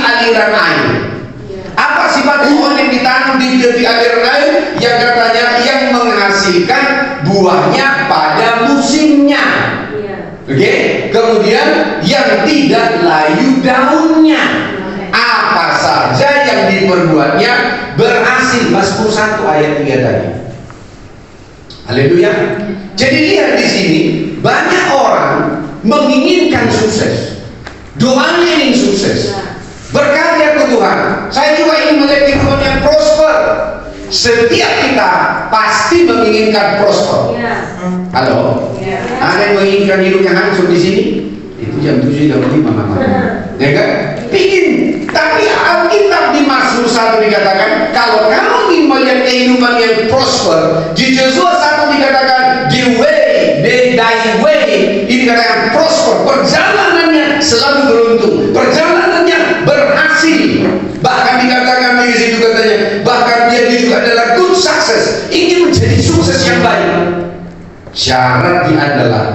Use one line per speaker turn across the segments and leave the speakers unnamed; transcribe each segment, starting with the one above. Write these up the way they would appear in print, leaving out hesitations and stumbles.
aliran air. Apa sifat pohon yang ditanam di tepi aliran air? Yang katanya yang menghasilkan buahnya pada musimnya. Oke? Kemudian yang tidak layu daunnya. Apa saja yang diperbuatnya berhasil. Mazmur 1 ayat 3 tadi. Haleluya. Jadi lihat di sini, banyak orang menginginkan sukses. Doanya ingin sukses, berkarya ke Tuhan. Saya juga ingin melihat kehidupan yang prosper. Setiap kita pasti menginginkan prosper. Halo? Ada yang menginginkan hidup yang hancur di sini? Itu jam 7.35 mama. Ya kan? Pingin. Tapi Alkitab di Mazmur 1 dikatakan, kalau kamu ingin melihat kehidupan yang prosper, di Yosua 1 dikatakan, thy way, ini dikatakan prosper, perjalanannya selalu beruntung, perjalanannya berhasil. Bahkan dikatakan di situ katanya, bahkan dia juga adalah good success, ingin menjadi sukses yang baik. Syaratnya adalah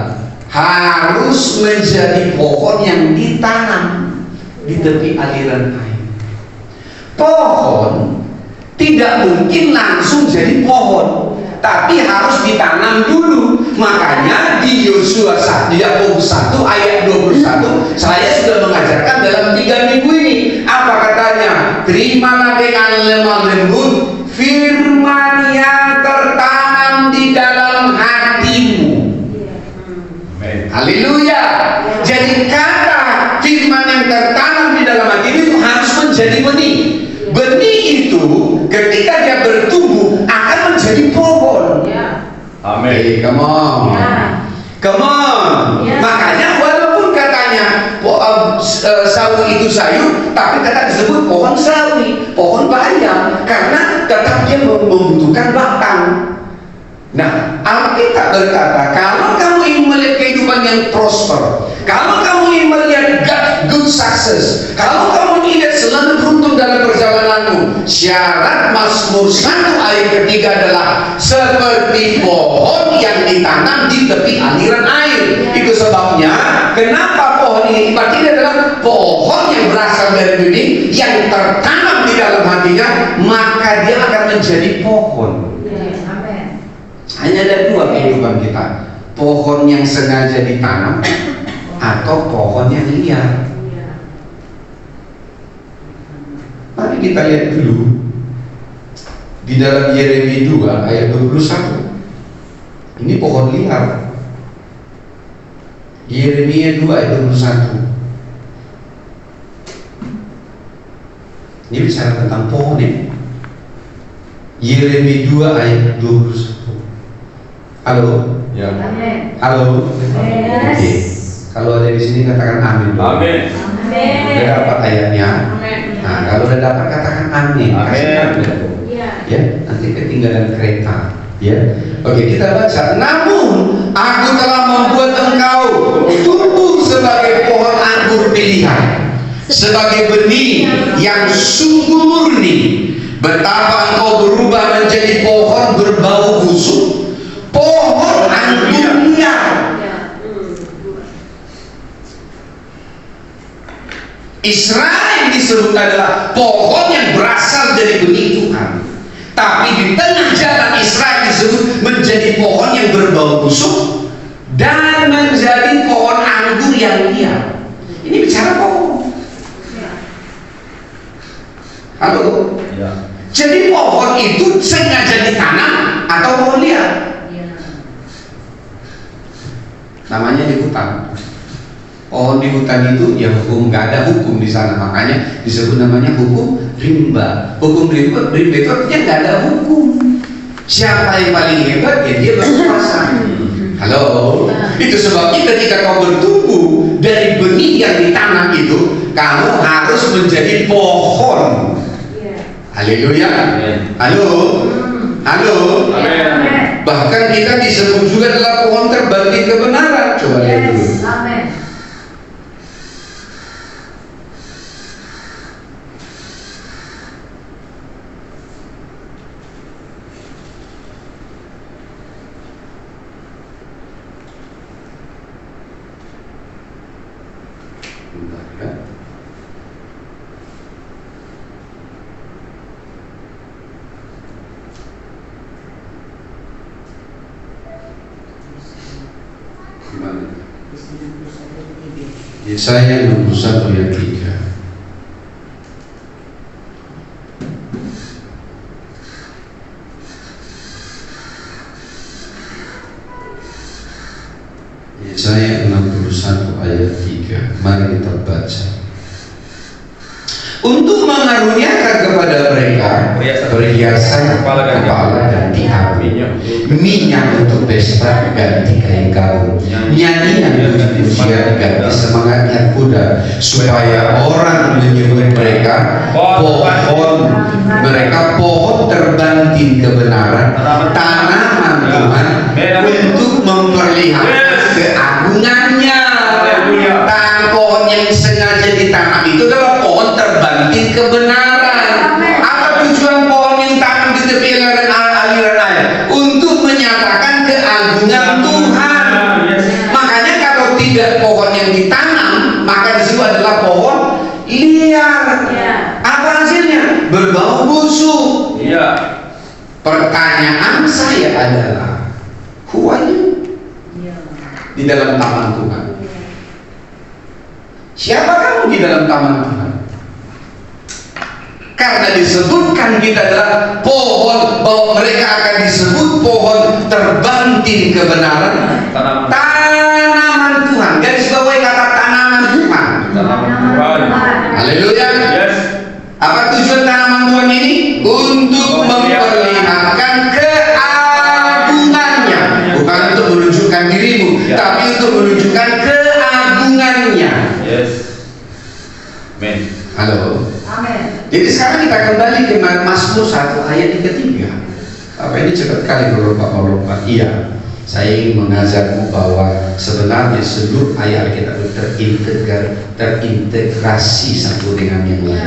harus menjadi pohon yang ditanam di tepi aliran air. Pohon tidak mungkin langsung jadi pohon, tapi harus ditanam dulu. Makanya di Yosua 1, Yakobus 1 ayat 21, saya sudah mengajarkan dalam 3 minggu ini. Apa katanya? Terimalah dengan lemah lembut firman yang tertanam di dalam hatimu. Haleluya. Jadi kata firman yang tertanam di dalam hatimu itu harus menjadi benih. Benih itu ketika dia bertumbuh akan menjadi pohon. Amin. Hey, come on. Come on. Makanya walaupun katanya sawi itu sayur, tapi tetap disebut pohon sawi, pohon bayam, karena tetap dia membutuhkan batang. Nah, Alkitab berkata, kalau kamu ingin melihat kehidupan yang prosper, kalau kamu ingin melihat good success, kalau kamu ingin selalu beruntung dalam perjalananmu, syarat Mazmur 1 ayat ketiga adalah seperti pohon yang ditanam di tepi aliran air. Itu sebabnya kenapa pohon ini berarti adalah pohon yang berasal dari benih yang tertanam di dalam hatinya, maka dia akan menjadi pohon. Hanya ada 2 kehidupan kita, pohon yang sengaja ditanam atau pohon yang liar. Mari kita lihat dulu di dalam Yeremia 2 ayat 21. Ini pohon liar. Yeremia 2 ayat 21. Ini bicara tentang pohon ini. Yeremia 2 ayat 21. Halo? Ya. Amin. Halo? Yes. Oke. Kalau ada di sini katakan amin. Amin. Amin. Udah dapat ayatnya? Amin. Nah, kalau udah dapat katakan amin. Amin. Ya, nanti ketinggalan kereta. Ya. Oke, kita baca. Namun aku telah membuat engkau tumbuh sebagai pohon anggur pilihan, sebagai benih yang sungguh murni. Betapa engkau berubah menjadi pohon berbau busuk, pohon anggur liar. Israel disebut adalah pohon yang berasal dari benih Tuhan, tapi di tengah jalan Israel disebut menjadi pohon yang berbau busuk dan menjadi pohon anggur yang liar. Ini bicara pohon. Halo? Ya. Jadi pohon itu sengaja ditanam atau pohon liar? Namanya di hutan. Pohon di hutan itu ya hukum, nggak ada hukum di sana, makanya disebut namanya hukum rimba. Hukum rimba itu artinya nggak ada hukum. Siapa yang paling hebat ya dia berkuasa. Halo, itu sebabnya ketika kau bertumbuh dari benih yang ditanam itu, kamu harus menjadi pohon. Haleluya. Halo, halo. Bahkan kita disebut juga adalah pohon terbangkit kebenaran. Coba lihat dulu. Yesaya 61 ayat 3. Yesaya 61 ayat 3. Mari kita baca. Untuk mengaruniakan kepada mereka perhiasan kepala ganti abu, minyak untuk pesta ganti kain gaun, nyanyian puji-pujian ganti semangatnya kuda, supaya orang menyebut mereka pohon terbanting kebenaran, tanaman Tuhan untuk memperlihatkan keagungannya. Pohon yang sengaja ditanam itu adalah pohon terbanting kebenaran. Apa tujuan pohon yang tanam di tepi aliran air? Untuk menyatakan keagungan Tuhan. Makanya kalau tidak pohon yang ditanam, maka disitu adalah pohon liar. Apa hasilnya? Berbau busuk. Pertanyaan saya adalah, who are you di dalam taman Tuhan? Siapa kamu di dalam taman Tuhan? Karena disebutkan kita adalah pohon, bahwa mereka akan disebut pohon terbanting kebenaran, tanaman Tuhan. Garis bawahi kata tanaman Tuhan. Haleluya. Apa tujuan tanaman Tuhan ini? Untuk memperlihatkan keagungannya, bukan untuk menunjukkan dirimu, tapi untuk menunjukkan keagungannya. Halo. Amen. Jadi sekarang kita kembali ke Mazmur 1 ayat yang ketiga. Apa ini cepat kali melompat. Iya. Saya ingin mengajarmu bahwa sebenarnya seluruh ayat kita terintegrasi satu dengan yang lain.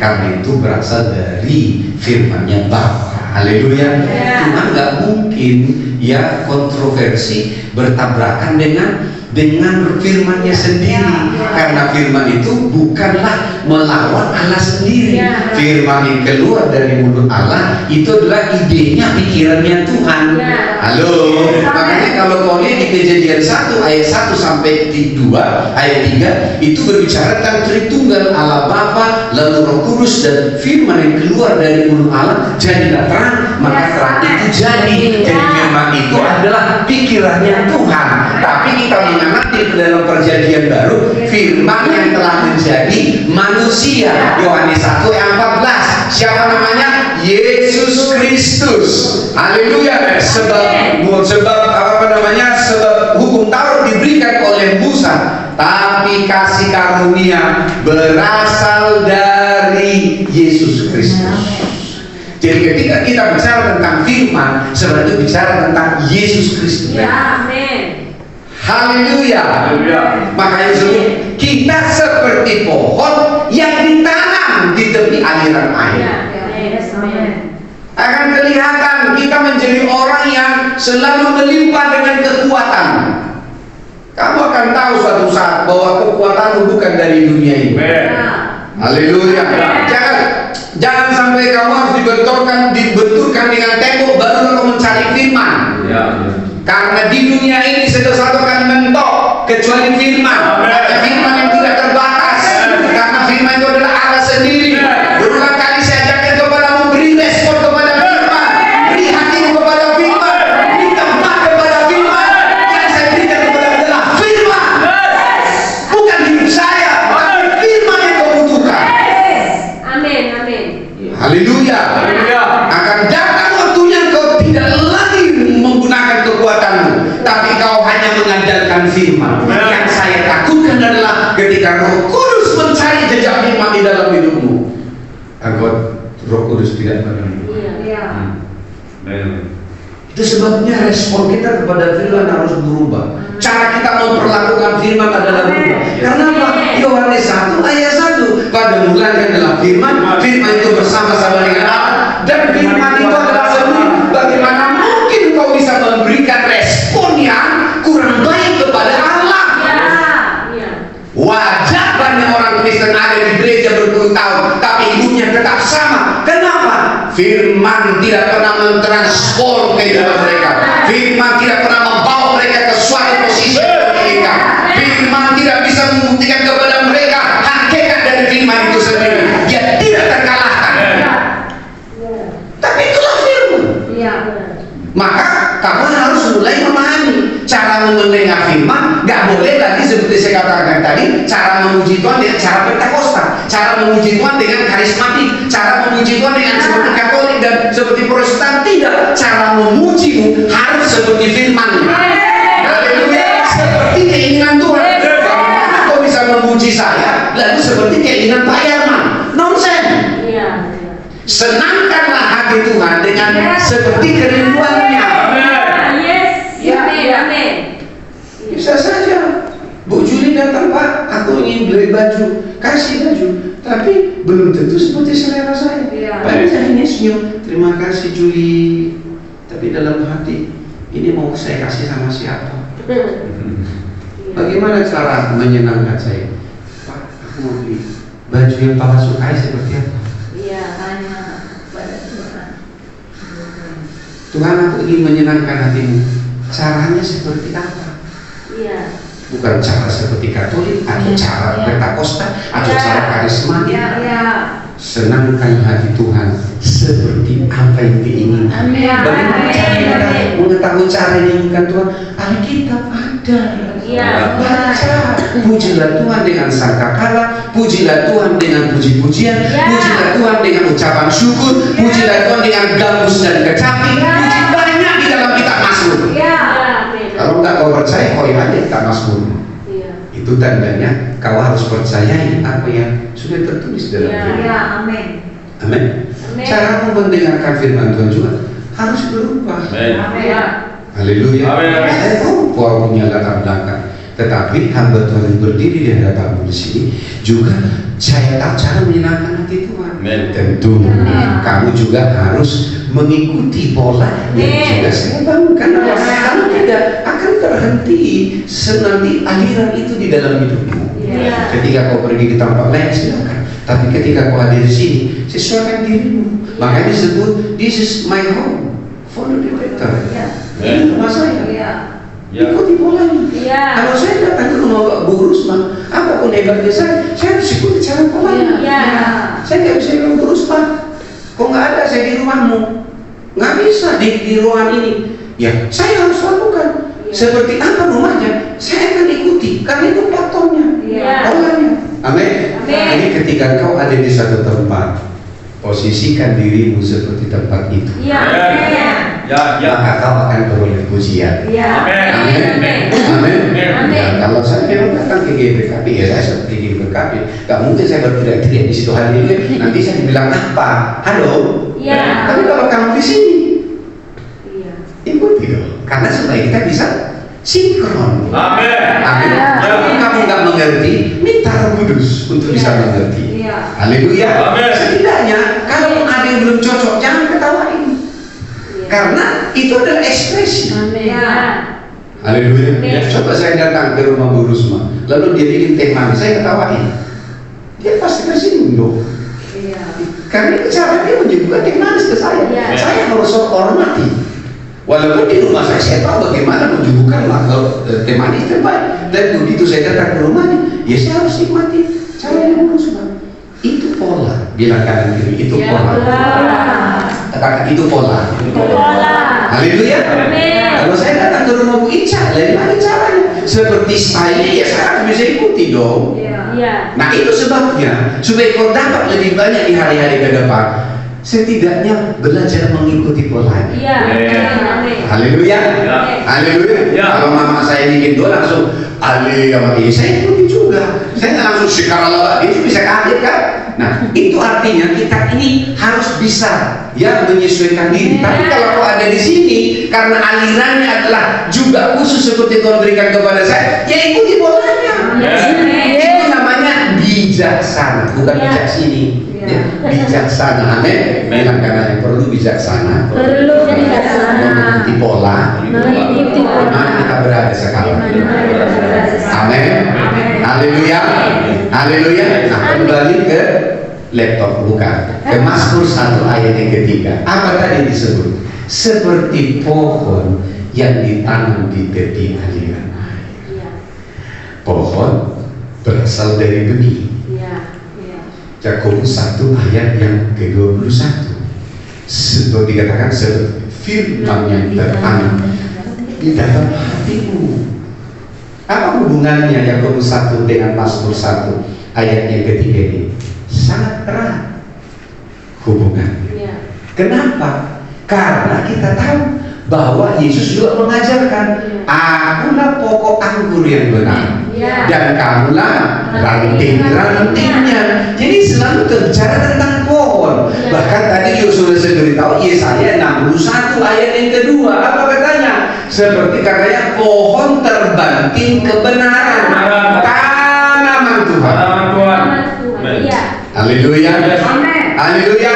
Karena itu berasal dari firman-Nya Bapa. Haleluya. Tuhan nggak mungkin ya kontroversi bertabrakan dengan firman-Nya sendiri, karena firman itu bukanlah melawan Allah sendiri. Firman yang keluar dari mulut Allah itu adalah idenya, pikirannya Tuhan. Halo. Makanya kalau kau lihat di Kejadian 1 ayat 1 sampai 2 ayat 3 itu berbicara tentang Tritunggal, Allah Bapa, lalu Roh Kudus, dan firman yang keluar dari mulut Allah jadilah terang, maka terang itu jadi. Jadi firman itu adalah pikirannya Tuhan. Tapi kita mengamati dalam Perjanjian Baru firman yang telah menjadi manusia. Yohanes 1 ayat 14. Siapa namanya? Yesus Kristus. Haleluya. Sebab hukum Taurat diberikan oleh Musa, tapi kasih karunia berasal dari Yesus Kristus. Jadi ketika kita bicara tentang firman, sebenarnya bicara tentang Yesus Kristus. Amin. Haleluya. Makanya kita seperti pohon yang ditanam di tepi aliran air. Akan kelihatan kita menjadi orang yang selalu melimpah dengan kekuatan. Kamu akan tahu suatu saat bahwa kekuatanmu bukan dari dunia ini. Haleluya. Jangan sampai kamu harus dibenturkan dengan tembok baru kamu mencari firman. Karena di dunia ini segala sesuatu akan mentok kecuali firman. Karena firman yang tidak terbatas. Karena firman itu adalah Allah sendiri. Berulang kali saya ajarkan kepadamu, beri respon kepada firman, beri hatimu kepada firman, beri tempat kepada firman. Yang saya berikan kepada adalah firman, bukan hidup saya, tapi firman yang kau butuhkan. Amin. Haleluya. Akan datang waktunya kau tidak lagi menggunakan kekuatanmu, tapi kau hanya mengandalkan firman. Yang saya takutkan adalah ketika Roh Kudus mencari jejak firman di dalam hidupmu, agar Roh Kudus tidak menemukan. Itu sebabnya respon kita kepada firman harus berubah. Cara kita memperlakukan firman adalah berubah. Karena apa? Yohanes 1 ayat 1, pada mulanya adalah firman, firman itu bersama-sama dengan Allah, dan firman itu adalah sendiri. Bagaimana mungkin kau bisa memberikan respon yang kurang baik kepada Allah? Wajar banyak orang Kristen ada di gereja berpuluh-tahun, tapi hidupnya tetap sama. Kenapa? Firman tidak pernah mentransform kehidupan mereka. Firman tidak pernah membawa mereka ke suatu posisi yang meningkat. firman tidak bisa membuktikan kepada mereka hakikat dari firman itu sendiri. Dia tidak terkalahkan. Tapi itulah firman. Maka kamu harus mulai memahami cara mendengar firman. Gak boleh lagi seperti saya katakan tadi, cara memuji Tuhan dengan cara Pentakosta, cara memuji Tuhan dengan karismatik, cara memuji Tuhan dengan seperti Katolik dan seperti Protestan. Tidak, cara memujimu harus seperti firman. Haleluya, seperti keinginan Tuhan. Bagaimana kau bisa memuji saya lalu seperti keinginan Pak Yarman? Nonsen. Senangkanlah hati Tuhan dengan seperti kerinduannya. Bisa saja Bu Juli datang, Pak, aku ingin beli baju, kasih baju, tapi belum tentu seperti selera saya. Pak hanya senyum, terima kasih Juli, tapi dalam hati ini mau saya kasih sama siapa? Bagaimana cara menyenangkan saya? Pak, aku mau beli baju yang Papa sukai seperti apa?
Hanya pada Tuhan.
Tuhan, aku ingin menyenangkan hatimu. Caranya seperti apa? Bukan cara seperti Katolik atau cara Pentakosta atau cara karismatik. Senangkan hati Tuhan seperti apa yang diinginkan. Bagaimana cara mengetahui cara yang diinginkan Tuhan? Alkitab ada. Baca. Pujilah Tuhan dengan sangkakala, pujilah Tuhan dengan puji-pujian, pujilah Tuhan dengan ucapan syukur, pujilah Tuhan dengan gambus dan kecapi. Puji banyak di dalam kitab Mazmur. Kalau enggak kau percaya, kau lihat kitab Mazmur. Itu tandanya kau harus percayai apa yang sudah tertulis dalam firman. Amin. Cara mendengarkan firman Tuhan juga harus berubah. Haleluya. Saya tahu kau punya latar belakang, tetapi hamba Tuhan yang berdiri di hadapanmu di sini juga saya tahu cara menyenangkan hati Tuhan. Tentu kamu juga harus mengikuti pola yang juga saya bangunkan. Kamu tidak akan terhenti nanti aliran itu di dalam hidupmu. Ketika kau pergi ke tempat lain silakan, tapi ketika kau ada di sini sesuaikan dirimu. Makanya disebut this is my home, follow the letter. Ini rumah saya. Ikuti polanya. Kalau saya datang ke rumah Bu Rusma, apapun hebatnya saya harus ikuti cara polanya. Saya nggak bisa bilang Bu Rusma, kok nggak ada saya di rumahmu? Nggak bisa di ruangan ini. Ya, saya harus lakukan. Seperti apa rumahnya, saya akan ikuti karena itu platformnya, polanya. Amin. Jadi ketika kau ada di satu tempat, posisikan dirimu seperti tempat itu. Maka kau akan beroleh pujian. Amin. Kalau saya memang datang ke GBKP, ya saya seperti GBKP. Gak mungkin saya berteriak-teriak di situ hari ini. Nanti saya dibilang apa? Halo. Tapi kalau kamu di sini, ikuti dong. Karena supaya kita bisa sinkron. Amin. Kalau kamu nggak mengerti, minta Roh Kudus untuk bisa mengerti. Haleluya. Setidaknya kalau ada yang belum cocok, jangan ketawain. Karena itu adalah ekspresi. Haleluya. Coba saya datang ke rumah Bu Rusma, lalu dia bikin teh manis, saya ketawain. Dia pasti tersinggung dong. Karena itu cara dia menyebutkan teh manis ke saya. Saya harus hormati. Walaupun di rumah saya tahu bagaimana menyuguhkan teh manis terbaik. Dan begitu saya datang ke rumahnya, ya saya harus nikmati caranya Bu Rusma. Itu pola. Bilang kanan kiri, itu pola. Katakan itu pola. Haleluya. Kalau saya datang ke rumah Bu Ica, lain lagi caranya. Seperti saya, ya saya harus bisa ikuti dong. Nah itu sebabnya supaya kau dapat lebih banyak di hari-hari ke depan, setidaknya belajar mengikuti polanya. Haleluya. Kalau mama saya bikin doa langsung haleluya, saya ikuti juga. Saya langsung sekarang itu bisa kaget kan? Nah itu artinya kita ini harus bisa menyesuaikan diri. Tapi kalau kau ada di sini karena alirannya adalah juga khusus seperti Tuhan berikan kepada saya, ya ikuti polanya. Itu namanya bijaksana, bukan bijak sini. Bijaksana. Amin. Bilang karena yang perlu bijaksana. Mengikuti pola. Dimana kita berada sekarang. Amin. Haleluya. Nah kembali ke laptop, bukan ke Mazmur 1 ayat yang ketiga. Apa tadi disebut? Seperti pohon yang ditanam di tepi aliran air. pohon berasal dari benih. Yakobus 1 ayat yang ke-21. Seperti dikatakan seperti firman yang tertanam di dalam hatimu. Apa hubungannya Yakobus 1 dengan Mazmur 1 ayat yang ketiga ini? Sangat erat hubungan. Kenapa? Karena kita tahu bahwa Yesus juga mengajarkan, akulah pokok anggur yang benar, dan kamulah ranting-rantingnya. Jadi selalu berbicara tentang pohon. Bahkan tadi sudah saya beritahu Yesaya 61 ayat yang kedua, apa katanya? Seperti katanya, pohon terbanting kebenaran, tanaman Tuhan. Haleluya. Haleluya.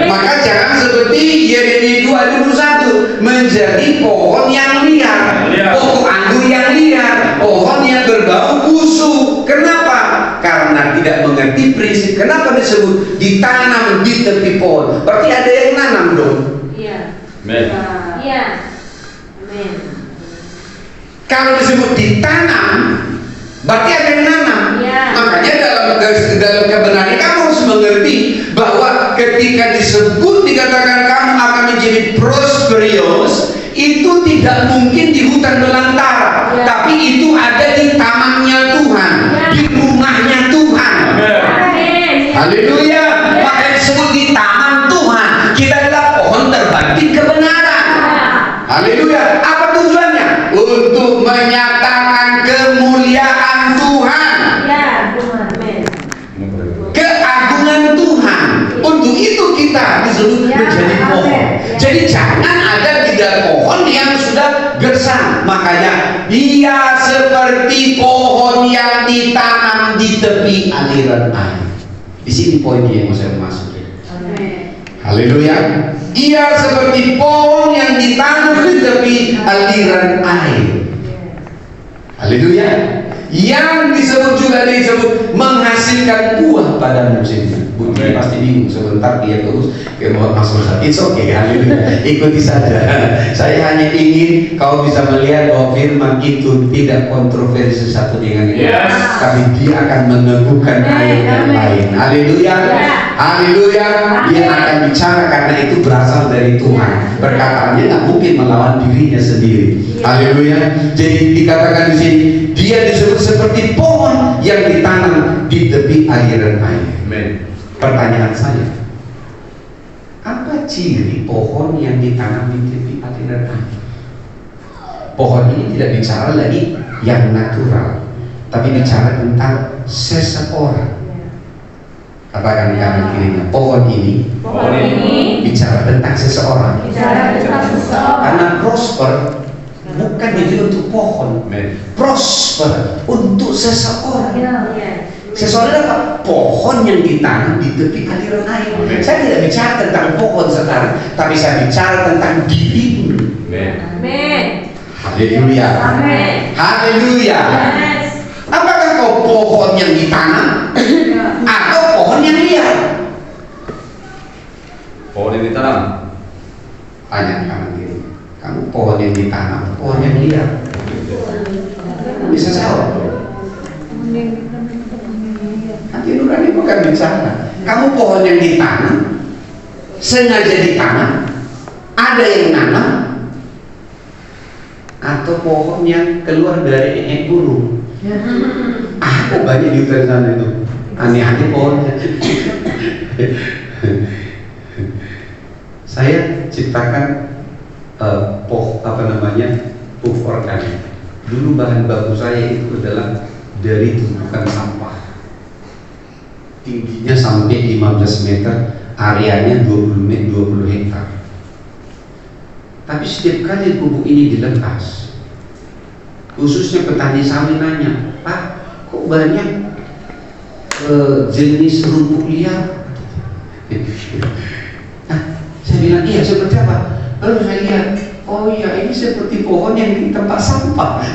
Maka jangan seperti Yeremia 2:21 menjadi pohon yang liar, pokok anggur yang liar, pohon yang berbau busuk. Kenapa? Karena tidak mengerti prinsip. Kenapa disebut ditanam di tepi pohon? Berarti ada yang nanam dong. Kalau disebut ditanam, berarti ada yang nanam. Makanya dalam kebenaran kamu harus mengerti bahwa ketika disebut dikatakan kamu akan menjadi prosperous, itu tidak mungkin di hutan belantara, tapi itu ada di tamannya Tuhan, di rumahnya Tuhan. Haleluya. Makanya disebut di taman Tuhan. Kita adalah pohon terbanting kebenaran. Haleluya. Apa tujuannya? Untuk menyatakan kemuliaan Tuhan, keagungan Tuhan. Untuk itu kita disebut menjadi pohon. Jadi jangan ada tidak pohon yang sudah gersang. Makanya dia seperti pohon yang ditanam di tepi aliran air. Di sini poinnya yang mau saya masuk. Haleluya. Ia seperti pohon yang ditanam di tepi aliran air. Haleluya. Yang disebut menghasilkan buah pada musimnya. Bukti pasti bingung sebentar dia terus mau masuk. It's okay, haleluya. Ikuti saja. Saya hanya ingin kau bisa melihat bahwa firman itu tidak kontroversi satu dengan yang lain, tapi dia akan meneguhkan ayat yang lain. Haleluya. Haleluya. Dia akan bicara karena itu berasal dari Tuhan. Perkataannya nggak mungkin melawan dirinya sendiri. Haleluya. Jadi dikatakan di sini dia disebut seperti pohon yang ditanam di tepi aliran air. Amen. Pertanyaan saya, apa ciri pohon yang ditanam di tepi aliran air? Pohon ini tidak bicara lagi yang natural, tapi bicara tentang seseorang. Katakan kanan kirinya, pohon ini bicara tentang seseorang. Karena prosper bukan jadi untuk pohon, prosper untuk seseorang. Seseorang apa? Pohon yang ditanam di tepi aliran air. Saya tidak bicara tentang pohon sekarang, tapi saya bicara tentang dirimu. Haleluya. Haleluya. Apakah kau pohon yang ditanam atau pohon yang liar?
Pohon yang ditanam.
Tanya kanan kiri. Kamu pohon yang ditanam, pohon yang liar? Bisa jawab. Hati nurani bukan bicara. Kamu pohon yang ditanam, sengaja ditanam, ada yang nanam, atau pohon yang keluar dari enek burung. Kok banyak di hutan sana itu. Aneh-aneh pohonnya. Saya ciptakan pupuk organik. Dulu bahan baku saya itu adalah dari tumpukan sampah. Tingginya sampai 15 meter, areanya 20 hektar. Tapi setiap kali pupuk ini dilepas, khususnya petani sawit nanya, Pak, kok banyak jenis rumput liar? Saya bilang, iya, seperti apa? Lalu saya lihat, oh iya, ini seperti pohon yang di tempat sampah.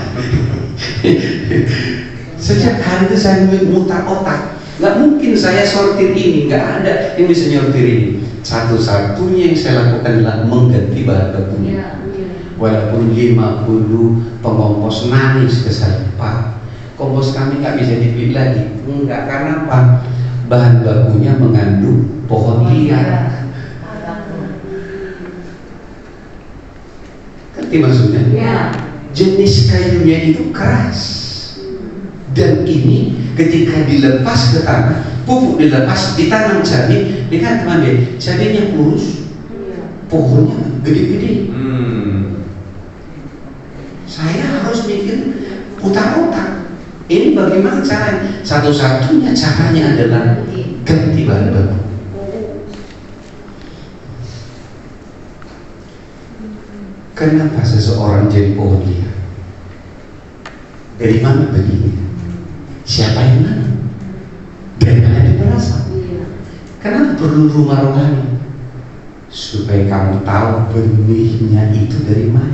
Sejak hari itu saya mutar otak, nggak mungkin saya sortir ini, nggak ada yang bisa nyortir ini. Satu-satunya yang saya lakukan adalah mengganti bahan bakunya. Walaupun 50 pengompos nangis ke saya, Pak,
kompos kami nggak bisa dipilih lagi. Enggak, karena apa? Bahan bakunya mengandung pohon liar. Ngerti maksudnya?
Ya.
Jenis kayunya itu keras, dan ini ketika dilepas ke tanah, pupuk dilepas, ditanam cabai, lihat teman-teman, cabainya kurus, pohonnya gede-gede. Saya harus mikir putar otak. Ini bagaimana caranya? Satu-satunya caranya adalah ganti bahan baku. Kenapa seseorang jadi pohon liar? Dari mana benihnya? Siapa yang nanam? Dari mana dia berasal? Kenapa perlu rumah rohani? Supaya kamu tahu benihnya itu dari mana.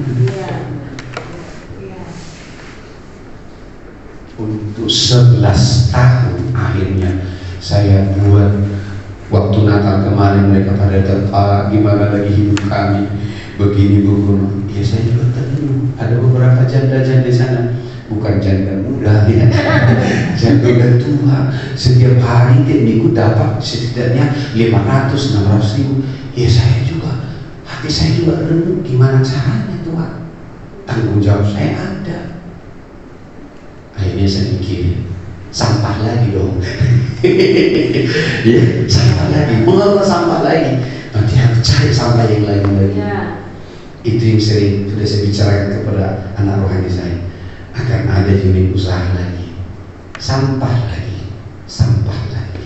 Untuk 11 tahun akhirnya saya buat. Waktu Natal kemarin mereka pada datang, gimana lagi hidup kami, begini begini. Ya saya juga terima. Ada beberapa janda-janda di sana, bukan janda muda ya, janda tua. Setiap hari tiap minggu dapat setidaknya 500-600 ribu. Ya saya juga, hati saya juga renung, gimana caranya Tuhan? Tanggung jawab saya ada. Akhirnya saya mikir, sampah lagi dong. Ya, sampah lagi, mengelola sampah lagi. Nanti harus cari sampah yang lain lagi. Itu yang sering sudah saya bicarakan kepada anak rohani saya. Akan ada unit usaha lagi, sampah lagi, sampah lagi.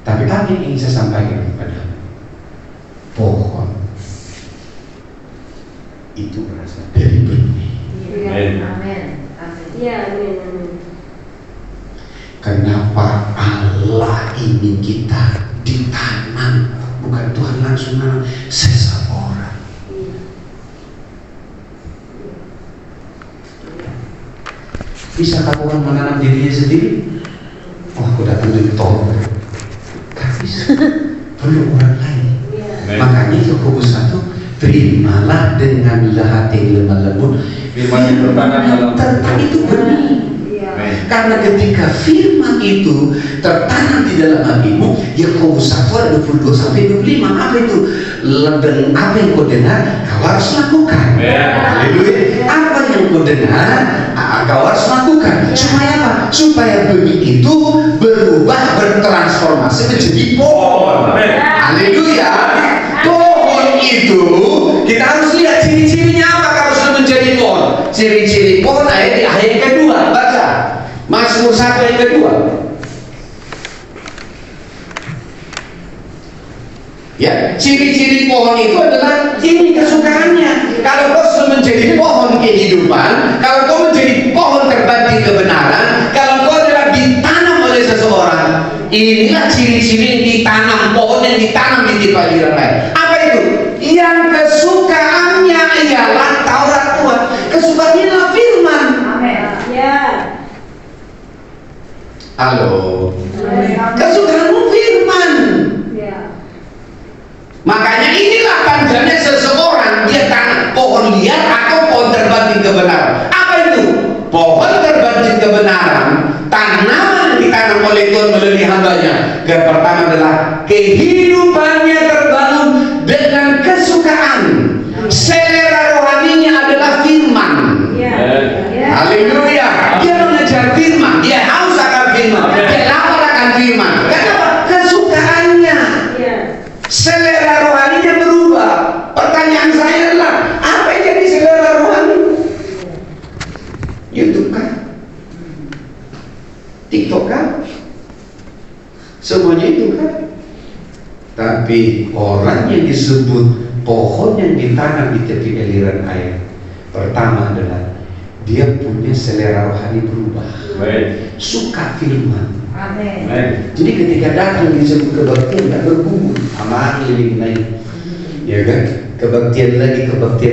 Tapi apa yang ingin saya sampaikan kepada pohon itu berasal dari benih.
Amin.
Kenapa Allah ingin kita ditanam, bukan Tuhan langsung nanam seseorang. Bisakah orang menanam dirinya sendiri? Oh, aku datang dari tol. Gak bisa. Perlu orang lain. Makanya Yakobus 1, terimalah dengan hati yang lemah lembut
Firman yang tertanam dalam
tentang itu benih. Karena ketika firman itu tertanam di dalam hatimu, Yakobus 1 ayat 22 sampai 25, apa itu? Dan apa yang kau dengar, kau harus lakukan. Haleluya. Apa yang kau dengar, kau harus lakukan. Supaya apa? Supaya benih itu berubah, bertransformasi menjadi pohon. Haleluya. Pohon itu kita harus lihat ciri-cirinya apa kalau sudah menjadi pohon. Ciri-ciri pohon ayat yang kedua, baca Mazmur 1 ayat kedua. Ya, ciri-ciri pohon itu adalah ini kesukaannya. Kalau kau sudah menjadi pohon kehidupan, kalau kau menjadi pohon terbagi kebenaran, kalau kau adalah ditanam oleh seseorang, inilah ciri-ciri yang ditanam, pohon yang ditanam di tipe aliran lain. Apa itu? Yang kesukaannya ialah Taurat Tuhan. Kesukaannya adalah firman.
Amin. Ya.
Halo. Kesukaanmu firman. Makanya inilah tandanya seseorang dia tanam pohon liar atau pohon terbagi kebenaran. Apa itu? Pohon terbagi kebenaran, tanaman yang ditanam oleh Tuhan melalui hambanya. Yang pertama adalah kehidupannya terbangun dengan kesukaan. Selera rohaninya adalah firman. Haleluya. Dia mengejar firman, dia haus akan firman, dia lapar akan firman. Kenapa? Kesukaannya. Selera rohaninya berubah. Pertanyaan saya adalah, apa yang jadi selera rohani? YouTube kan? TikTok kan? Semuanya itu kan? Tapi orang yang disebut pohon yang ditanam di tepi aliran air, pertama adalah dia punya selera rohani berubah. Suka firman.
Amin.
Jadi ketika datang disebut kebaktian, tidak bergumul, aman liling naik, ya kan? Kebaktian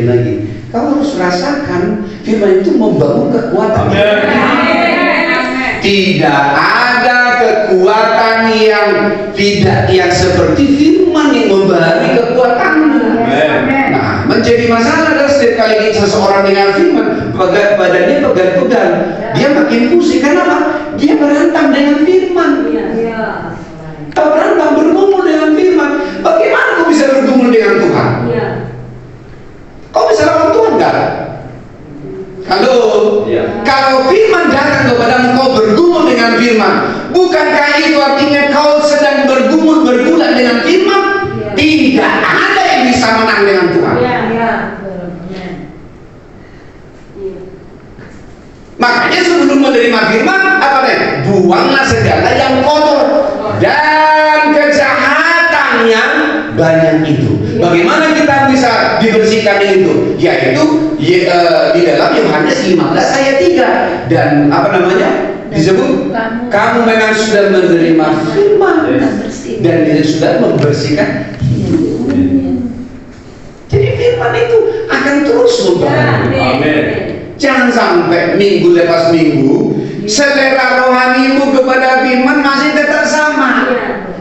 lagi. Kau harus rasakan firman itu membangun kekuatan. Tidak ada kekuatan yang seperti firman yang membaharui kekuatanmu. Nah, menjadi masalah adalah setiap setiap kali seseorang dengar firman, badannya pegal-pegal, dia makin pusing. Kenapa? Dia berantem dengan firman. Kau berantem bergumul dengan firman. Bagaimana kau bisa bergumul dengan Tuhan? Kau bisa lawan Tuhan enggak? Kalau firman datang kepadamu, kau bergumul dengan firman. Bukankah itu artinya kau sedang bergulat dengan firman? Tidak ada yang bisa menang dengan Tuhan. Makanya sebelum menerima firman, apa nih? Buanglah segala yang kotor dan kejahatan yang banyak itu. Bagaimana kita bisa dibersihkan itu? Yaitu di dalam Yohanes 15 ayat 3. Dan apa namanya? Disebut kamu memang sudah menerima firman dan dia sudah membersihkan hidup. Jadi firman itu akan terus membantu.
Amin.
Jangan sampai minggu lepas minggu selera rohanimu kepada firman masih tetap sama.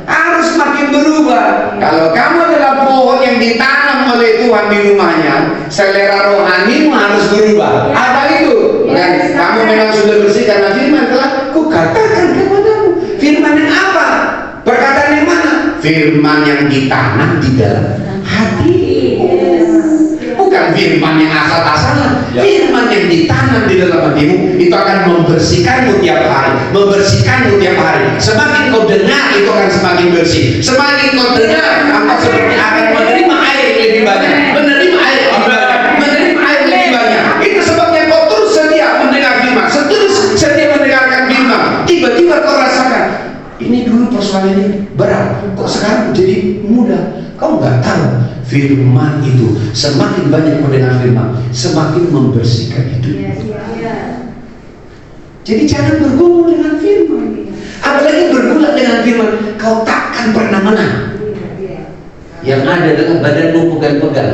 Harus makin berubah. Kalau kamu adalah pohon yang ditanam oleh Tuhan di rumahnya, selera rohanimu harus berubah. Apa itu? Kan kamu memang sudah bersih karena firman telah kukatakan kepadamu. Firman yang apa? Perkataan yang mana? Firman yang ditanam di dalam hati. Bukan firman yang asal-asalan. Firman yang ditanam di dalam hatimu itu akan membersihkanmu tiap hari, membersihkanmu tiap hari. Semakin kau dengar itu akan semakin bersih. Semakin kau dengar, maka seperti akan menerima air lebih banyak, menerima air lebih banyak, menerima air lebih banyak. Itu sebabnya kau terus setia mendengar firman, terus setia mendengarkan firman. Tiba-tiba kau rasakan ini dulu persoalan ini berat, kok sekarang jadi mudah. Kau nggak tahu firman itu semakin banyak mendengar firman, semakin membersihkan hidup. Jadi jangan bergumul dengan firman, apalagi bergulat dengan firman. Kau takkan pernah menang. Yang ada adalah badanmu pegal-pegal.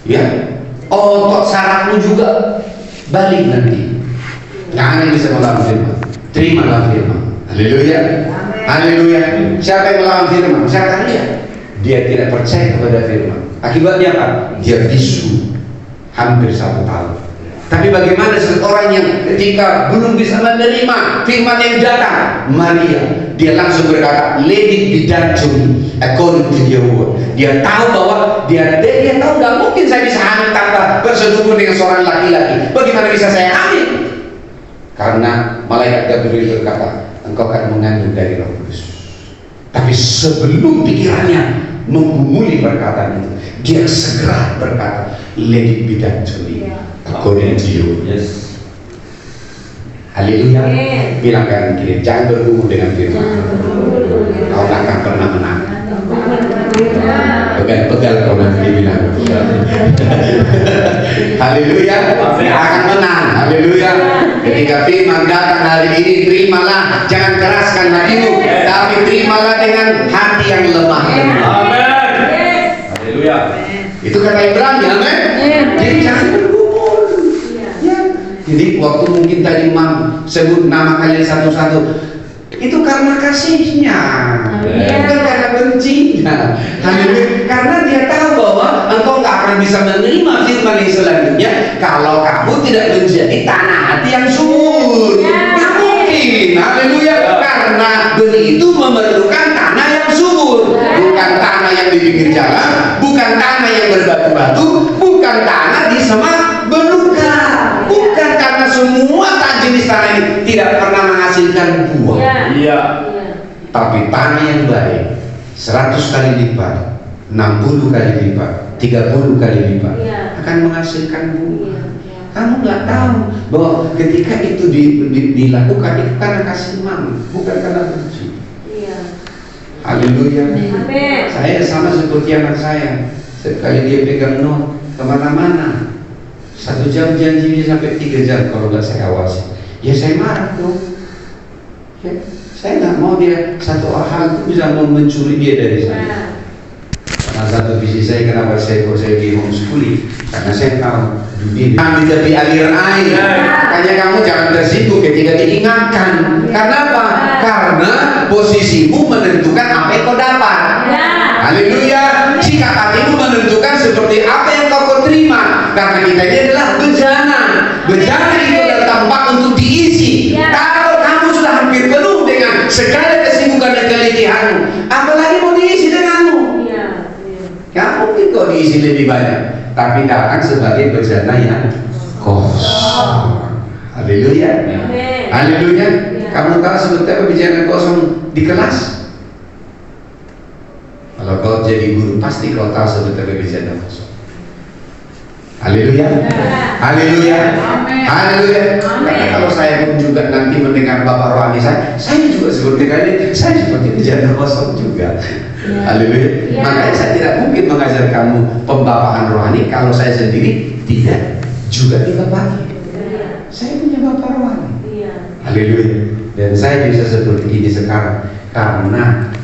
Ya, otot sarafmu juga balik nanti. Jangan bisa melawan firman. Terimalah firman. Haleluya. Haleluya. Siapa yang melawan firman? Siapa dia? Dia tidak percaya kepada firman. Akibatnya apa? Dia bisu hampir 1 tahun. Tapi bagaimana seorang yang ketika belum bisa menerima firman yang datang, Maria, dia langsung berkata, "Let it be done to me according to your word." Dia tahu bahwa dia tahu nggak mungkin saya bisa hamil tanpa bersetubuh dengan seorang laki-laki. Bagaimana bisa saya hamil? Karena malaikat Gabriel berkata, engkau akan mengandung dari Roh Kudus. Tapi sebelum pikirannya menggumuli perkataan itu, dia segera berkata, "Let it be done to me according to you."
Yes.
Haleluya. Bilang kanan kiri, jangan bergumul dengan firman. Kau tak akan pernah menang. Pegal-pegal kau nanti bilang. Haleluya. Akan menang. Haleluya. Ketika firman datang hari ini, terimalah. Jangan keraskan hatimu, tapi terimalah dengan hati yang lemah.
Amin. Haleluya.
Itu kata Ibrani. Amin. Jadi jangan bergumul. Jadi waktu mungkin tadi Mam sebut nama kalian satu-satu, itu karena kasihnya, bukan karena bencinya. Karena dia tahu bahwa engkau nggak akan bisa menerima firman yang selanjutnya kalau kamu tidak menjadi tanah hati yang subur. Nggak mungkin. Haleluya. Karena benih itu memerlukan tanah yang subur, bukan tanah yang di pinggir jalan, bukan tanah yang berbatu-batu, bukan tanah di semak belukar. Bukan karena semua jenis tanah ini tidak pernah menghasilkan buah.
Iya.
Tapi tanah yang baik 100 kali lipat, 60 kali lipat, 30 kali lipat akan menghasilkan buah. Kamu nggak tahu bahwa ketika itu dilakukan itu karena kasih Mama, bukan karena benci. Haleluya. Saya sama seperti anak saya. Sekali dia pegang not kemana-mana, 1 jam janjinya sampai 3 jam kalau nggak saya awasi. Ya saya marah tuh. Ya, saya nggak mau dia satu hal itu bisa mencuri dia dari saya. Salah satu visi saya kenapa saya di homeschooling, karena saya tahu dunia di tepi aliran air. Makanya kamu jangan tersinggung ketika diingatkan. Karena apa? Karena posisimu menentukan apa yang kau dapat. Haleluya. Sikap hatimu menentukan seperti apa yang kau kita ini adalah bejana. Bejana itu adalah tempat untuk diisi. Kalau kamu sudah hampir penuh dengan segala kesibukan dan keletihanmu, apalagi mau diisi denganmu? Kamu mungkin kok diisi lebih banyak, tapi datang sebagai bejana yang kosong. Haleluya. Haleluya. Kamu tahu seperti apa bejana kosong di kelas? Kalau kau jadi guru, pasti kau tahu seperti apa bejana kosong. Haleluya. Haleluya. Haleluya. Karena kalau saya pun juga nanti mendengar Bapak rohani saya juga seperti kalian, saya seperti bejana kosong juga. Haleluya. Makanya saya tidak mungkin mengajar kamu pembapaan rohani kalau saya sendiri tidak juga dibapaki. Saya punya bapak rohani. Haleluya. Dan saya bisa seperti ini sekarang karena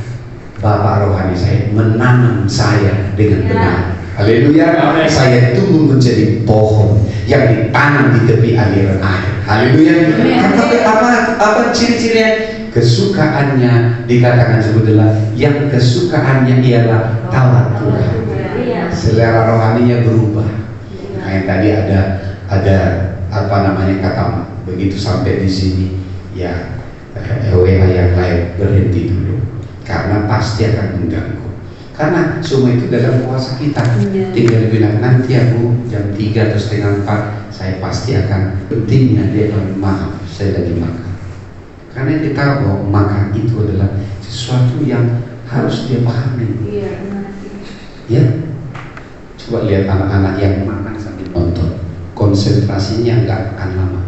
bapak rohani saya menanam saya dengan benar. Haleluya. Saya tumbuh menjadi pohon yang ditanam di tepi aliran air. Haleluya. Apa ciri-cirinya? Kesukaannya dikatakan sebetulnya yang kesukaannya ialah tawar Tuhan. Selera rohaninya berubah. Nah, yang tadi ada apa namanya kata begitu sampai di sini ya WA yang lain berhenti dulu karena pasti akan mengganggu. Karena semua itu dalam kuasa kita. Tinggal bilang nanti aku jam 3 atau setengah 4 saya pasti akan. Pentingnya dia bilang maaf saya lagi makan. Karena dia tahu bahwa makan itu adalah sesuatu yang harus dia pahami. Ya, coba lihat anak-anak yang makan sambil nonton, konsentrasinya nggak akan lama.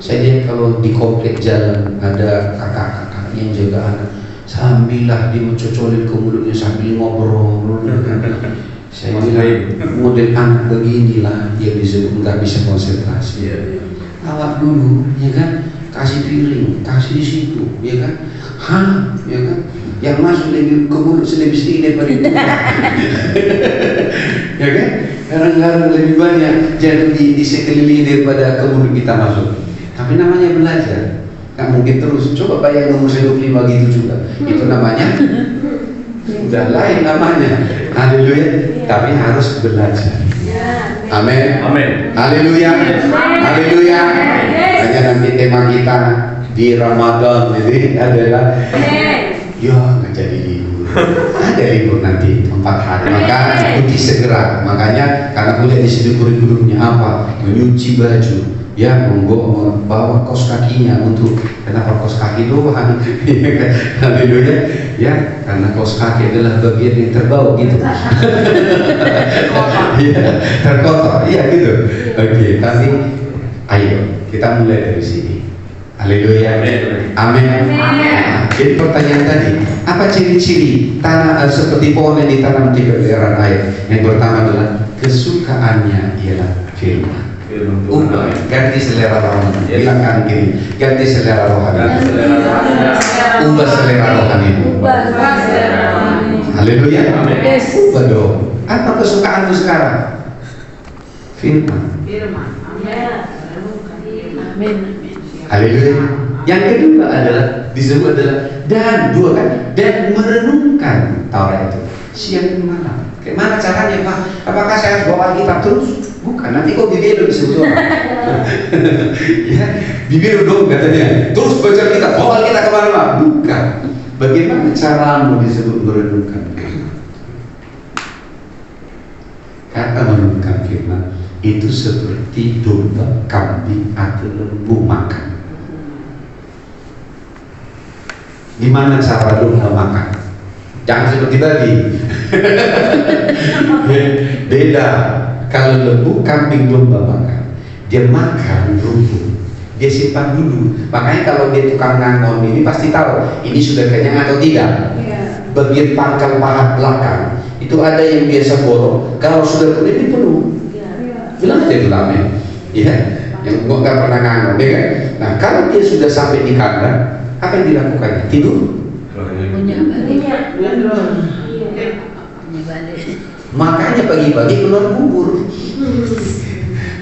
Saya lihat kalau di komplek jalan ada kakak-kakak yang jaga anak, sambillah dia mencocolin ke mulutnya sambil ngobrol. Saya bilang model anak beginilah yang disebut nggak bisa konsentrasi. Awak dulu, ya kan? Kasih feeling, kasih di situ, ya kan? Ya kan? Yang masuk lebih ke mulut lebih sedikit daripada itu. Ya kan? Kadang-kadang lebih banyak jadi di sekeliling daripada ke mulut kita masuk. Tapi namanya belajar, nggak mungkin terus. Coba bayang umur 25 gitu juga. Itu namanya udah lain namanya. Haleluya. Tapi harus belajar. Amin. Amin. Haleluya. Haleluya. Hanya nanti tema kita di Ramadan ini adalah ya nggak jadi libur. Ada libur nanti 4 hari. Maka ikuti segera. Makanya karena kuliah di situ kurikulumnya apa? Menyuci baju. Ya, membawa kaos kakinya untuk kenapa kaos kaki doang? Haleluya. Ya, karena kaos kaki adalah bagian yang terbau gitu. Ya, terkotor. Iya gitu. Oke, tapi ayo kita mulai dari sini. Haleluya. Amin. Jadi pertanyaan tadi, apa ciri-ciri tanah seperti pohon yang ditanam di aliran air? Yang pertama adalah kesukaannya ialah firman. Ubah, ganti selera rohani. Bilang kan gini, ganti selera rohani. Ubah selera rohani. Haleluya. Ubah dong. Apa kesukaanmu sekarang? Firman. Haleluya. Yang kedua adalah disebut adalah dan merenungkan Taurat itu siang malam. Gimana caranya Pak? Apakah saya harus bawa Alkitab terus? Bukan, nanti kok bibir disebut orang. Ya, bibir dong katanya. Terus baca Alkitab, bawa Alkitab kemana-mana? Bukan. Bagaimana caramu disebut merenungkan firman? Kata merenungkan firman itu seperti domba, kambing atau lembu makan. Gimana cara domba makan? Jangan seperti babi. Beda. Kalau lembu, kambing, domba makan, dia makan rumput, dia simpan dulu. Makanya kalau dia tukang ngangon ini pasti tahu ini sudah kenyang atau tidak. Bagian pangkal paha belakang itu ada yang biasa bolong. Kalau sudah penuh, penuh. Bilang aja dulu amin. Ya, yang nggak pernah ngangon, ya kan? Nah, kalau dia sudah sampai di kandang, apa yang dilakukannya? Tidur. Makanya pagi-pagi keluar bubur.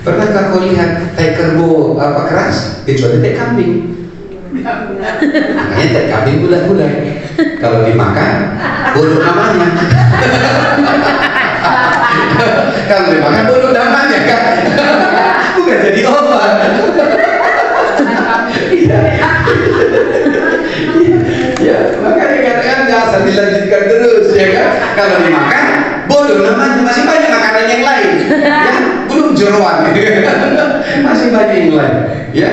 Pernahkah kau lihat tai kerbau apa keras? Kecuali tai kambing. Makanya tai kambing bulat-bulat. Kalau dimakan, bodoh namanya. Kalau dimakan bodoh namanya kan. Bukan jadi obat. Ya, makanya kadang-kadang nggak asal dilanjutkan terus ya kan. Kalau dimakan bodoh namanya, masih banyak makanan yang lain. Ya, belum jeroan. Masih banyak yang lain. Ya,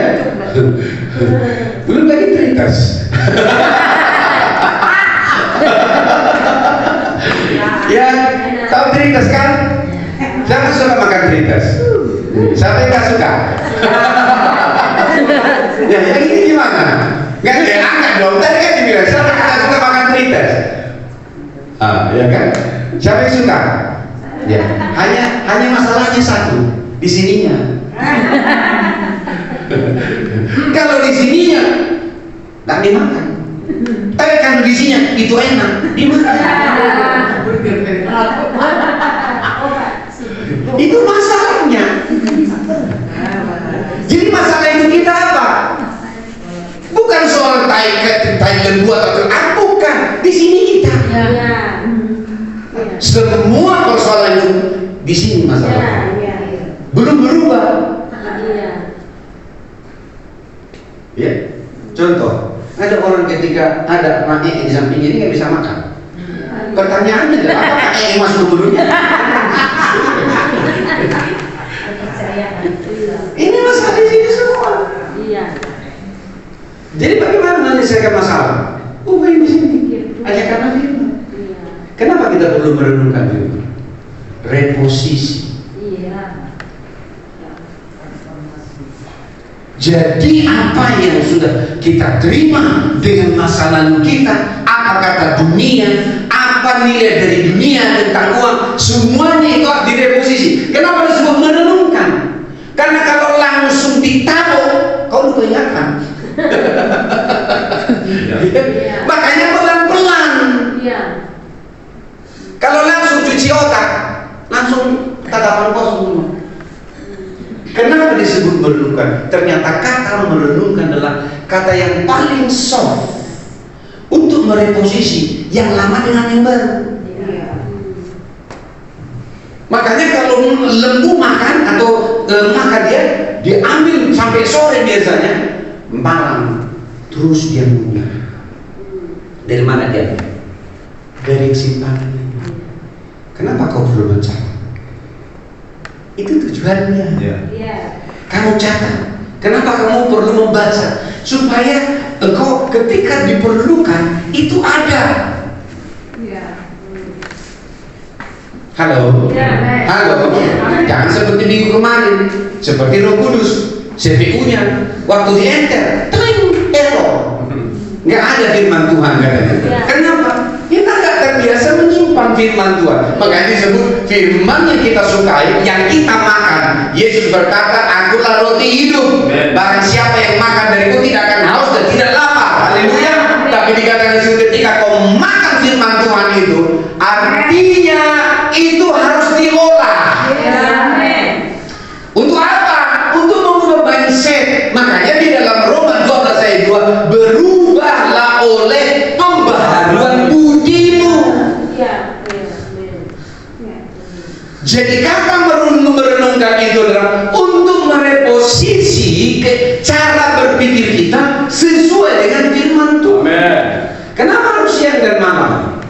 belum lagi tritas. Ya, tahu tritas kan? Siapa suka makan tritas? Siapa yang nggak suka? Ya, yang ini gimana? Nggak ada yang angkat dong. Tadi kan dibilang siapa yang nggak suka makan tritas? Ya kan? Siapa yang suka? Ya, hanya masalahnya satu, di sininya. Kalau di sininya nggak dimakan. Tapi kalau di sininya itu enak, dimakan. Itu masalahnya. Jadi masalah itu kita apa? Bukan soal tai lembu atau bukan. Di sini kita. Semua persoalan itu di sini masalah. Belum berubah. Ya, contoh, ada orang ketika ada mati di sampingnya ini nggak bisa makan. Pertanyaannya adalah apakah yang masuk ke mulutnya? Ini masalah di sini semua. Jadi bagaimana menyelesaikan masalah? Bukan di sini. Hanya karena firman. Kenapa kita perlu merenungkan firman? Reposisi. Jadi apa yang sudah kita terima dengan masa lalu kita, apa kata dunia, apa nilai dari dunia tentang uang, semuanya itu direposisi. Kenapa disebut merenungkan? Karena kalau langsung ditaruh, kau lupa ingatan. Makanya pelan-pelan. Kalau langsung cuci otak, langsung tatapan kosong semua. Kenapa disebut merenungkan? Ternyata kata merenungkan adalah kata yang paling soft untuk mereposisi yang lama dengan yang baru. Makanya kalau lembu makan atau makan dia diambil sampai sore biasanya, malam terus dia munyah. Dari mana dia? Dari simpanan. Kenapa kau perlu mencatat? Itu tujuannya. Kamu catat. Kenapa kamu perlu membaca? Supaya engkau ketika diperlukan itu ada. Halo. Halo. Jangan seperti minggu kemarin, seperti Roh Kudus, CPU-nya waktu di enter, error. Nggak ada firman Tuhan katanya. Kenapa? Kita nggak terbiasa menyimpan firman Tuhan. Makanya disebut firman yang kita sukai, yang kita makan. Yesus berkata, akulah roti hidup. Barang siapa yang makan dariku tidak akan haus dan tidak lapar. Haleluya. Tapi dikatakan ketika kau makan firman Tuhan itu, artinya itu harus diolah. Untuk apa? Untuk mengubah mindset. Makanya di dalam Roma 12 ayat 2, berubahlah oleh pembaharuan budimu. Jadi kata merenungkan itu adalah untuk mereposisi cara berpikir kita sesuai dengan firman Tuhan. Kenapa harus siang dan malam?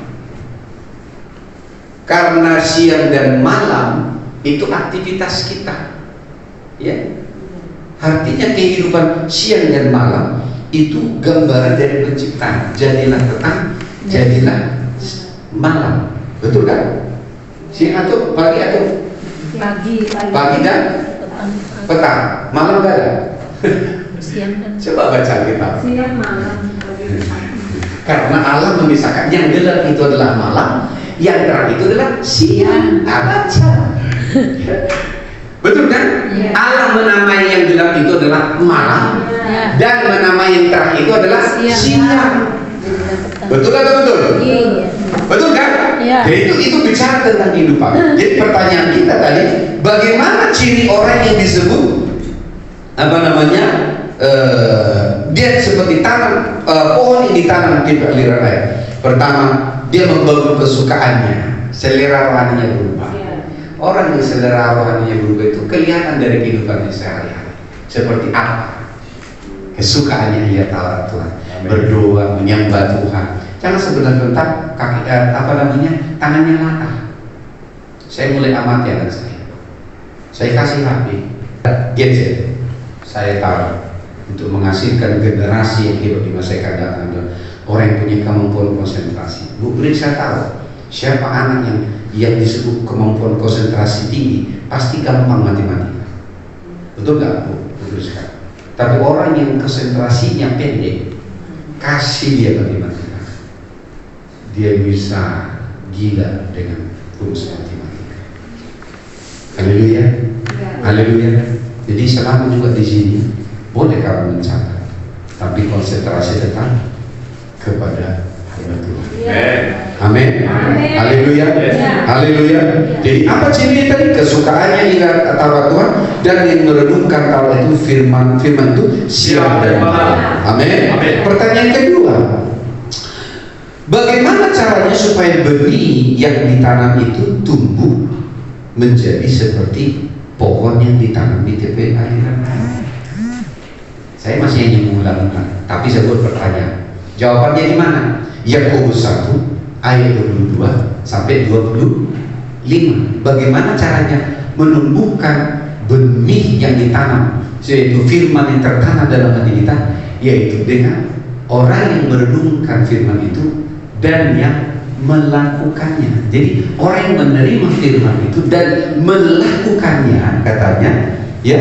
Karena siang dan malam itu aktivitas kita. Ya. Artinya kehidupan siang dan malam itu gambaran dari penciptaan. Jadilah petang, jadilah malam. Betul kan? Siang atau pagi atau pagi dan petang. Malam enggak ada. Coba baca kitab.
Siang malam.
Karena Allah memisahkan yang gelap itu adalah malam, yang terang itu adalah siang. Baca. Betul kan? Allah menamai yang gelap itu adalah malam, dan menamai yang terang itu adalah siang. Betul atau betul? Betul kan? Jadi itu bicara tentang kehidupan. Jadi pertanyaan kita tadi, bagaimana ciri orang yang disebut dia seperti tanam pohon yang ditanam di aliran air. Pertama, dia membangun kesukaannya, selera rohaninya berubah. orang yang selera rohaninya berubah itu kelihatan dari kehidupannya sehari-hari. Seperti apa? Kesukaannya ia tahu Tuhan, berdoa, menyembah Tuhan. Jangan sebenarnya tentang kaki, tangannya latah. Saya mulai amati anak saya kasih HP, gadget, saya taruh untuk menghasilkan generasi yang hidup di masa yang akan datang. Orang yang punya kemampuan konsentrasi. Bu Brin, saya tahu siapa anak yang disebut kemampuan konsentrasi tinggi pasti gampang matematika. Betul nggak Bu? Betul sekali. Tapi orang yang konsentrasinya pendek, kasih dia matematika, dia bisa gila dengan rumus matematika. Haleluya, haleluya. Jadi selama juga di sini boleh kamu mencatat, tapi konsentrasi tetap kepada Tuhan. Amin. Haleluya. Haleluya. Jadi apa ciri tadi? Kesukaannya ingat tawa Tuhan dan yang merenungkan tawa itu firman itu siang dan malam. Amin. Pertanyaan kedua, bagaimana caranya supaya benih yang ditanam itu tumbuh menjadi seperti pohon yang ditanam di tepi aliran air? Saya masih hanya mengulang-ulang, tapi saya buat pertanyaan. Jawabannya di mana? Yakobus 1 ayat 22 sampai 25. Bagaimana caranya menumbuhkan benih yang ditanam, yaitu firman yang tertanam dalam hati kita, yaitu dengan orang yang merenungkan firman itu dan yang melakukannya. Jadi orang yang menerima firman itu dan melakukannya, katanya, ya,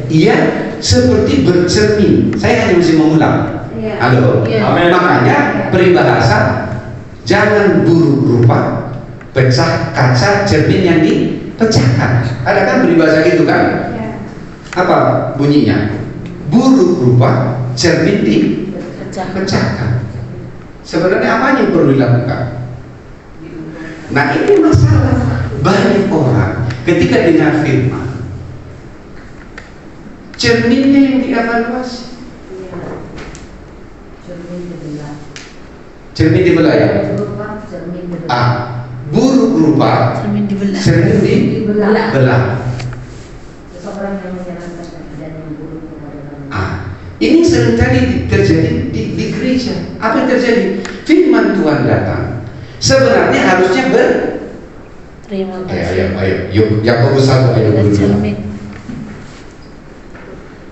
ia seperti bercermin. Saya hanya mesti mengulang. Halo. Makanya peribahasa, jangan buruk rupa, pecah kaca cermin yang dipecahkan. Ada kan peribahasa gitu kan? Apa bunyinya? Buruk rupa, cermin dipecahkan. Sebenarnya apa yang perlu dilakukan? Nah, ini masalah banyak orang ketika dengar firman, cerminnya yang dievaluasi. Cermin dibelah ya? Buruk rupa, cermin dibelah.
Seseorang yang menyenangkan dan yang buruk kepada kami.
Ini sering terjadi di gereja. Apa yang terjadi? Firman Tuhan datang, sebenarnya harusnya
Terima kasih.
Ayo, Yakobus 1 ayat 22.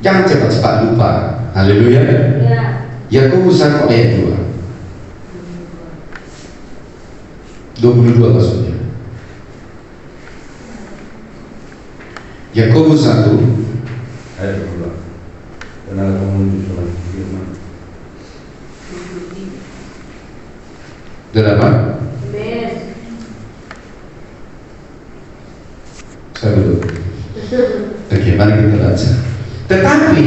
Jangan cepat-cepat lupa. Haleluya. Yakobus 1 ayat 22 maksudnya. Yakobus 1
ayat 22. Benar kamu Tuhan firman.
8. Saya dulu. Oke, mari kita baca. Tetapi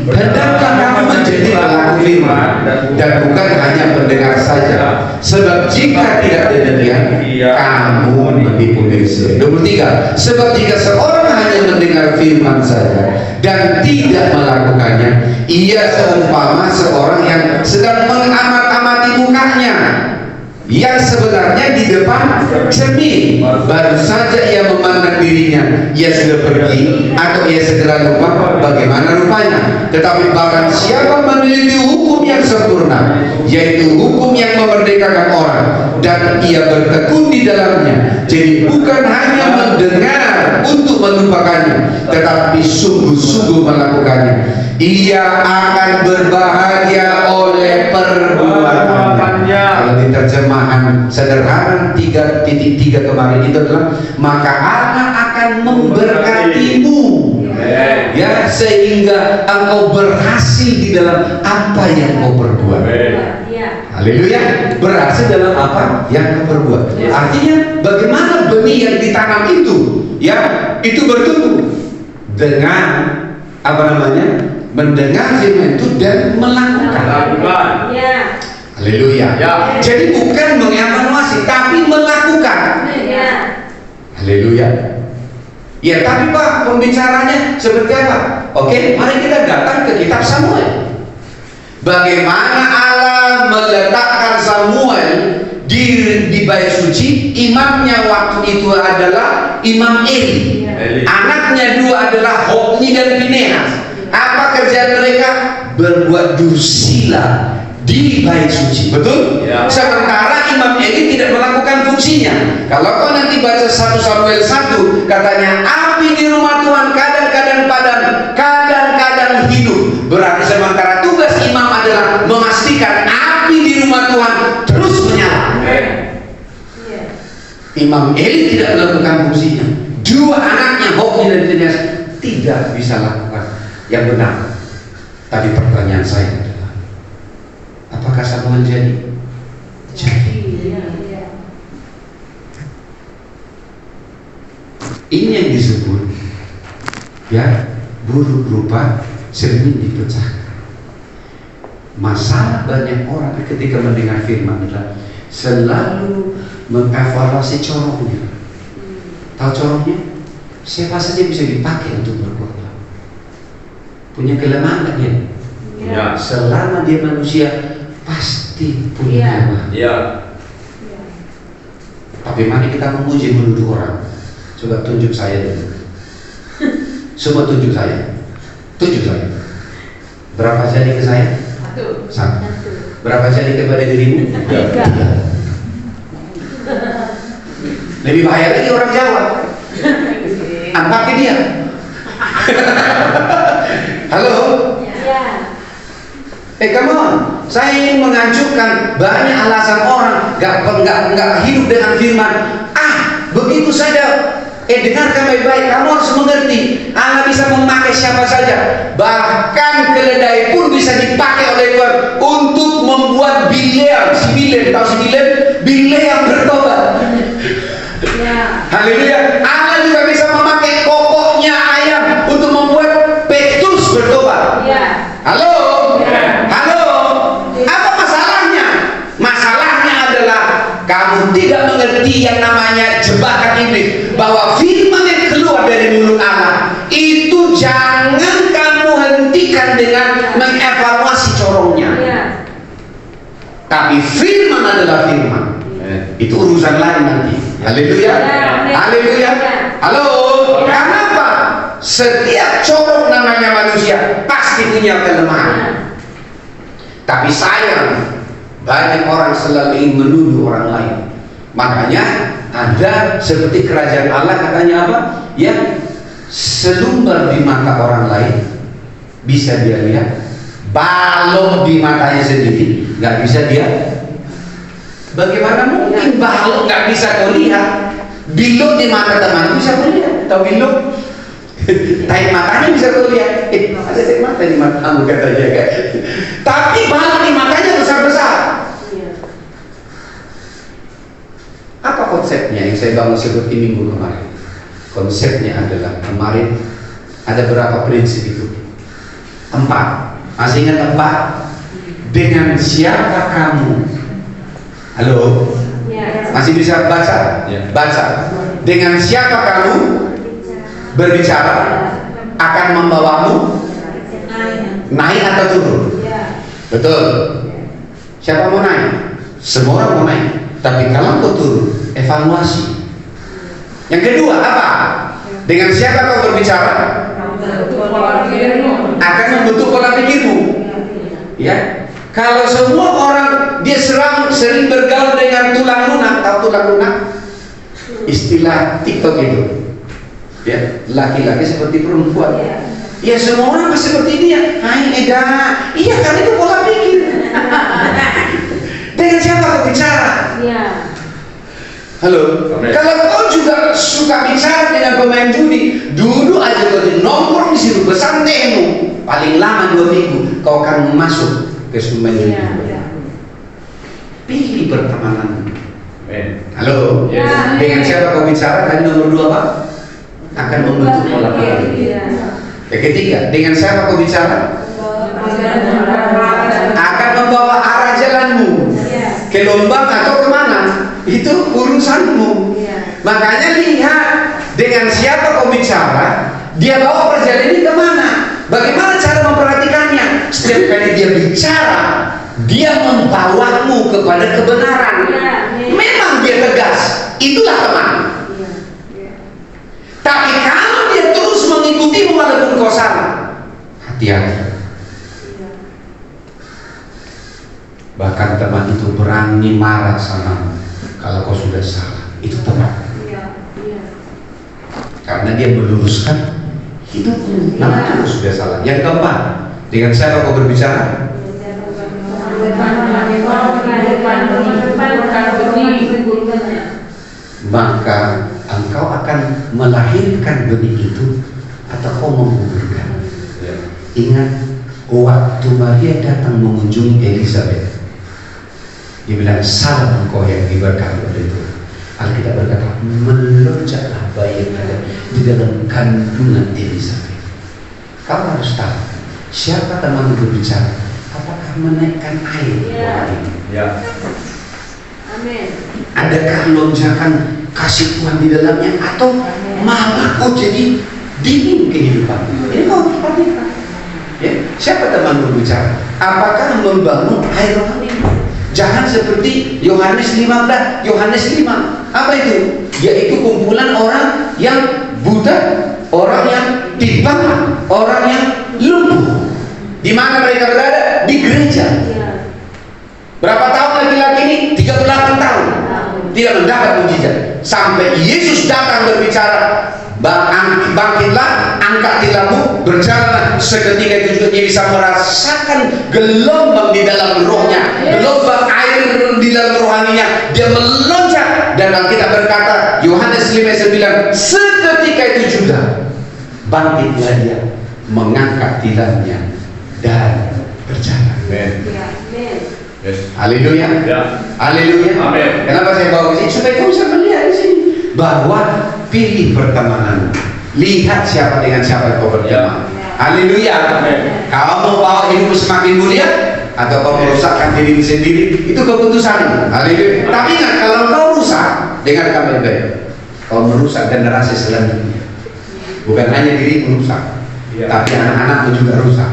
hendaklah kamu menjadi pelaku firman dan bukan hanya mendengar saja. Sebab jika tidak demikian, kamu menipu diri sendiri. 23. Sebab jika seorang hanya mendengar firman saja dan tidak melakukannya, ia seumpama seorang yang sedang mengamat-amati mukanya, yang sebenarnya di depan cermin, baru saja ia memandang dirinya, ia sudah pergi atau ia segera lupa bagaimana rupanya. Tetapi barang siapa meneliti hukum yang sempurna, yaitu hukum yang memerdekakan orang, dan ia bertekun di dalamnya, jadi bukan hanya mendengar untuk melupakannya, tetapi sungguh-sungguh melakukannya, ia akan berbahagia oleh perbuatannya. Kalau di terjemahan sederhana 3.3 kemarin itu adalah, maka Allah akan memberkatimu, ya, sehingga engkau berhasil di dalam apa yang kau perbuat. Haleluya. Berhasil dalam apa yang kau perbuat. Artinya bagaimana benih yang ditanam itu, ya, itu bertumbuh dengan mendengar firman itu dan melakukan. Haleluya. Jadi bukan mengevaluasi, tapi melakukan. Haleluya. Ya, tapi Pak, pembicaranya seperti apa? Oke, mari kita datang ke kitab Samuel. Bagaimana Allah meletakkan Samuel di bait suci, imamnya waktu itu adalah Imam Eli. Anaknya dua adalah Hofni dan Pinehas. Apa kerjaan mereka? Berbuat dursila di bait suci, betul?
Ya.
Sementara Imam Eli tidak melakukan fungsinya. Kalau kau nanti baca 1 Samuel 1, katanya api di rumah Tuhan kadang-kadang padam, kadang-kadang hidup. Berarti sementara tugas imam adalah memastikan api di rumah Tuhan terus menyala. Imam Eli tidak melakukan fungsinya. Dua anaknya Hofni dan Pinehas tidak bisa lakukan yang benar. Tapi pertanyaan saya adalah, apakah Samuel jadi? Jadi. Ini yang disebut ya buruk rupa cermin dipecahkan. Masalah banyak orang ketika mendengar firman adalah selalu mengevaluasi corongnya. Tahu corongnya? Siapa saja bisa dipakai untuk berkorban. Punya kelemahan kan dia?
Ya.
Selama dia manusia pasti punya kelemahan.
Ya.
Tapi mari kita memuji menuduh orang. Coba tunjuk saya dulu. Semua tunjuk saya. Tunjuk saya. Berapa jari ke saya? Satu. Berapa jari kepada dirimu?
Tiga.
Lebih bahaya lagi orang Jawa. Angkat dia. Halo. Come on. Saya ingin mengajukan banyak alasan orang nggak hidup dengan firman. Begitu saja. Dengarkan baik-baik. Kamu harus mengerti. Allah bisa memakai siapa saja. Bahkan keledai pun bisa dipakai oleh Tuhan untuk membuat Bileam. Si Bileam, tahu si Bileam? Bileam bertobat. Haleluya. Allah juga bisa memakai kokoknya ayam untuk membuat Petrus bertobat. Halo. Halo. Apa masalahnya? Masalahnya adalah kamu tidak mengerti yang namanya jebakan iblis, bahwa firman yang keluar dari mulut Allah itu jangan kamu hentikan dengan mengevaluasi corongnya. Tapi firman adalah firman. Itu urusan lain nanti. Haleluya. Haleluya. Halo. Kenapa? Setiap corong namanya manusia pasti punya kelemahan. Tapi sayang, banyak orang selalu ingin menuduh orang lain. Makanya ada seperti kerajaan Allah, katanya apa? Ya, selumbar di mata orang lain bisa dia lihat, balok di matanya sendiri nggak bisa dia. Bagaimana mungkin balok nggak bisa kau lihat? Bilok di mata teman bisa kau lihat? Tahu bilok? Tai matanya bisa kau lihat. Ada tai mata di matamu katanya kan. Tapi balok di matanya besar-besar. Apa konsepnya yang saya bangun seperti minggu kemarin? Konsepnya adalah kemarin ada berapa prinsip itu? 4. Masih ingat 4? Dengan siapa kamu? Halo? Masih bisa baca? Baca. Dengan siapa kamu berbicara akan membawamu naik atau turun? Betul. Siapa mau naik? Semua orang mau naik. Tapi kalau kau turun, evaluasi. Yang kedua apa? Dengan siapa kau berbicara? Akan membentuk pola pikirmu. Ya. Kalau semua orang dia sering bergaul dengan tulang lunak, tahu tulang lunak? Istilah TikTok itu. Ya, laki-laki seperti perempuan. Ya semua orang seperti dia. Hai Eda. Iya kan itu pola pikir. Dengan siapa kau bicara? Halo. Kalau kau juga suka bicara dengan pemain judi, duduk aja kau di nongkrong di situ bersantaimu, paling lama 2 minggu kau akan masuk ke pemain judi. Pilih pertemanan. Halo. Dengan siapa kau bicara? Dan nomor 2 apa? Akan membentuk pola pikir. Yang ketiga, dengan siapa kau bicara? Akan membawa arah jalanmu ke Lombang atau kemana, itu urusanmu. Makanya lihat dengan siapa kau bicara, dia bawa perjalanan ini kemana, bagaimana cara memperhatikannya. Setiap kali dia bicara, dia membawamu kepada kebenaran. Memang dia Rohani marah sama kalau kau sudah salah. Itu tepat. Karena dia meluruskan hidupmu. Nah, kau sudah salah. Yang keempat, dengan siapa kau berbicara? Maka engkau akan melahirkan benih itu atau kau menguburkan. Ingat, waktu Maria datang mengunjungi Elizabeth, dia bilang, salam engkau yang diberkati oleh Tuhan. Alkitab berkata, melonjaklah bayi yang ada di dalam kandungan Elizabeth. Kau harus tahu siapa teman berbicara. Apakah menaikkan air?
Ya.
Amin.
Adakah lonjakan kasih Tuhan di dalamnya, atau malah kau jadi dingin kehidupan? Ini kau perhatikan. Ya, siapa teman berbicara? Apakah membangun air rohani? Jangan seperti Yohanes 15, Yohanes 5. Apa itu? Yaitu kumpulan orang yang buta, orang yang timpang, orang yang lumpuh. Di mana mereka berada? Di gereja. Berapa tahun laki-laki ini? 38 tahun. Tidak mendapat mujizat. Sampai Yesus datang berbicara, bangkitlah, angkat tilammu, berjalan. Seketika itu juga dia bisa merasakan gelombang di dalam rohnya, gelombang air di dalam rohaninya. Dia melonjak, dan Alkitab berkata, Yohanes 5:9, seketika itu juga bangkitlah dia, mengangkat tilamnya dan berjalan.
Amen. Yes.
Haleluya.
Ya.
Haleluya.
Amin.
Kenapa saya bawa ke sini? Supaya kamu bisa melihat di sini bahwa pilih pertemanan. Lihat siapa dengan siapa kau berteman. Haleluya.
Amin.
Kau mau bawa hidupmu semakin mulia atau kau merusakkan dirimu sendiri, itu keputusanmu. Haleluya. Tapi ingat, kalau kau rusak, dengar kami baik, kau merusak generasi selanjutnya. Bukan hanya dirimu rusak, tapi anak-anakmu juga rusak.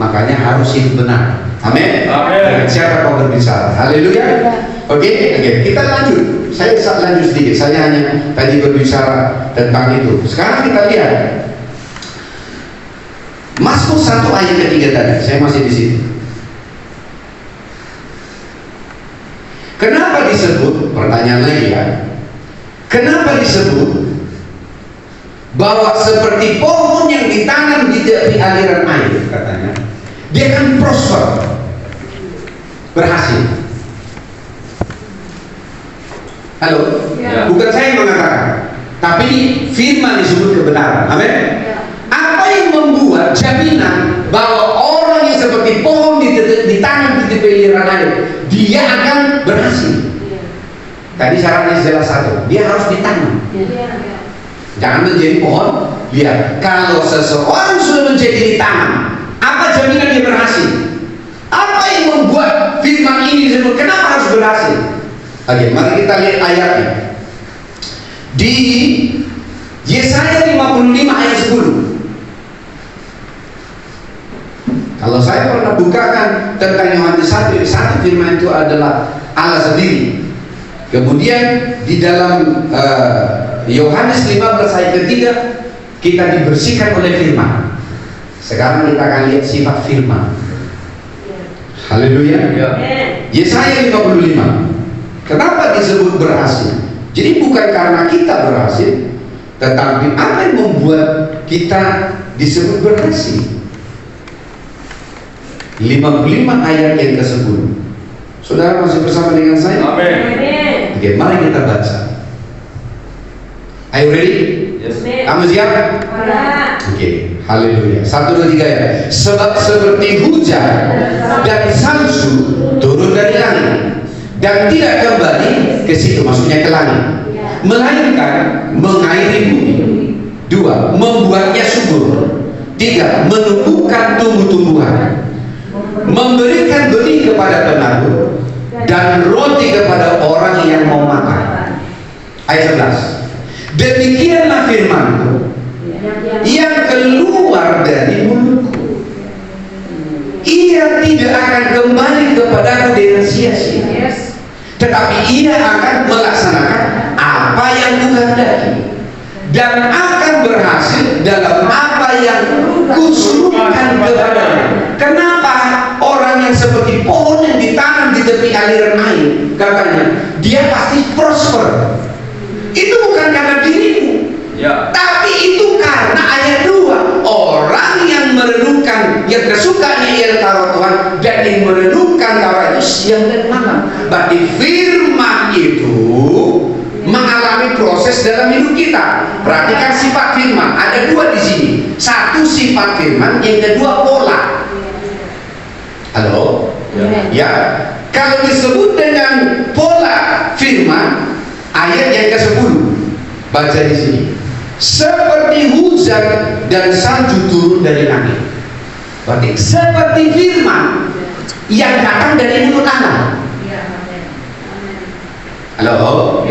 Makanya harus hidup benar. Amin. Dengan siapa kau berbicara? Haleluya. Oke, kita lanjut. Saya lanjut sedikit. Saya hanya tadi berbicara tentang itu. Sekarang kita lihat Mazmur 1 ayat ketiga tadi. Saya masih di sini. Kenapa disebut? Pertanyaan lagi ya. Kenapa disebut bahwa seperti pohon yang ditanam di tepi aliran air, katanya dia akan prosper, berhasil. Halo?
Ya.
Bukan saya yang mengatakan, tapi firman disebut kebenaran. Amin. Apa yang membuat jaminan bahwa orang yang seperti pohon ditanam di tepi aliran air, dia akan berhasil? Tadi syaratnya jelas satu, dia harus ditanam. Jangan menjadi pohon. Lihat, kalau seseorang sudah menjadi ditanam, apa jaminan dia berhasil? Apa yang membuat firman ini disebut kenapa harus berhasil? Oke, mari kita lihat ayatnya. Di Yesaya 55 ayat 10. Kalau saya pernah bukakan tentang Yohanes 1, firman itu adalah Allah sendiri. Kemudian di dalam Yohanes 15 ayat ketiga, kita dibersihkan oleh firman. Sekarang kita akan lihat sifat firman. Haleluya. Yesaya 55. Kenapa disebut berhasil? Jadi bukan karena kita berhasil, tetapi apa yang membuat kita disebut berhasil? 55 ayat yang ke-10. Saudara masih bersama dengan saya?
Amin.
Oke, mari kita baca. Are you ready?
Yes.
Kamu siap? Oke, haleluya. 1, 2, 3 ya. Sebab seperti hujan dan salju turun dari langit dan tidak kembali ke situ, maksudnya ke langit, melainkan mengairi bumi. 2, membuatnya subur. 3, menumbuhkan tumbuh-tumbuhan, memberikan benih kepada penabur dan roti kepada orang yang mau makan. Ayat 11. Demikianlah firmanku yang keluar dari mulutku, ia tidak akan kembali kepadaku dengan sia-sia, tetapi ia akan melaksanakan apa yang kukehendaki dan akan berhasil dalam apa yang kusuruhkan kepadamu. Kenapa? Orang yang seperti pohon yang ditanam di tepi aliran air, katanya dia pasti prosper. Itu bukan karena dirimu, tapi itu karena ayat 2, orang yang merenungkan, yang kesukaannya ialah Taurat Tuhan dan yang merenungkan Taurat itu siang dan malam. Berarti firman itu mengalami proses dalam hidup kita. Perhatikan sifat firman, ada 2 di sini. Satu sifat firman, yang kedua pola. Halo? Ya. Kalau disebut dengan pola firman, ayat yang ke-10, baca di sini. Seperti hujan dan salju turun dari langit. Berarti seperti firman yang datang dari mulut Allah. Halo?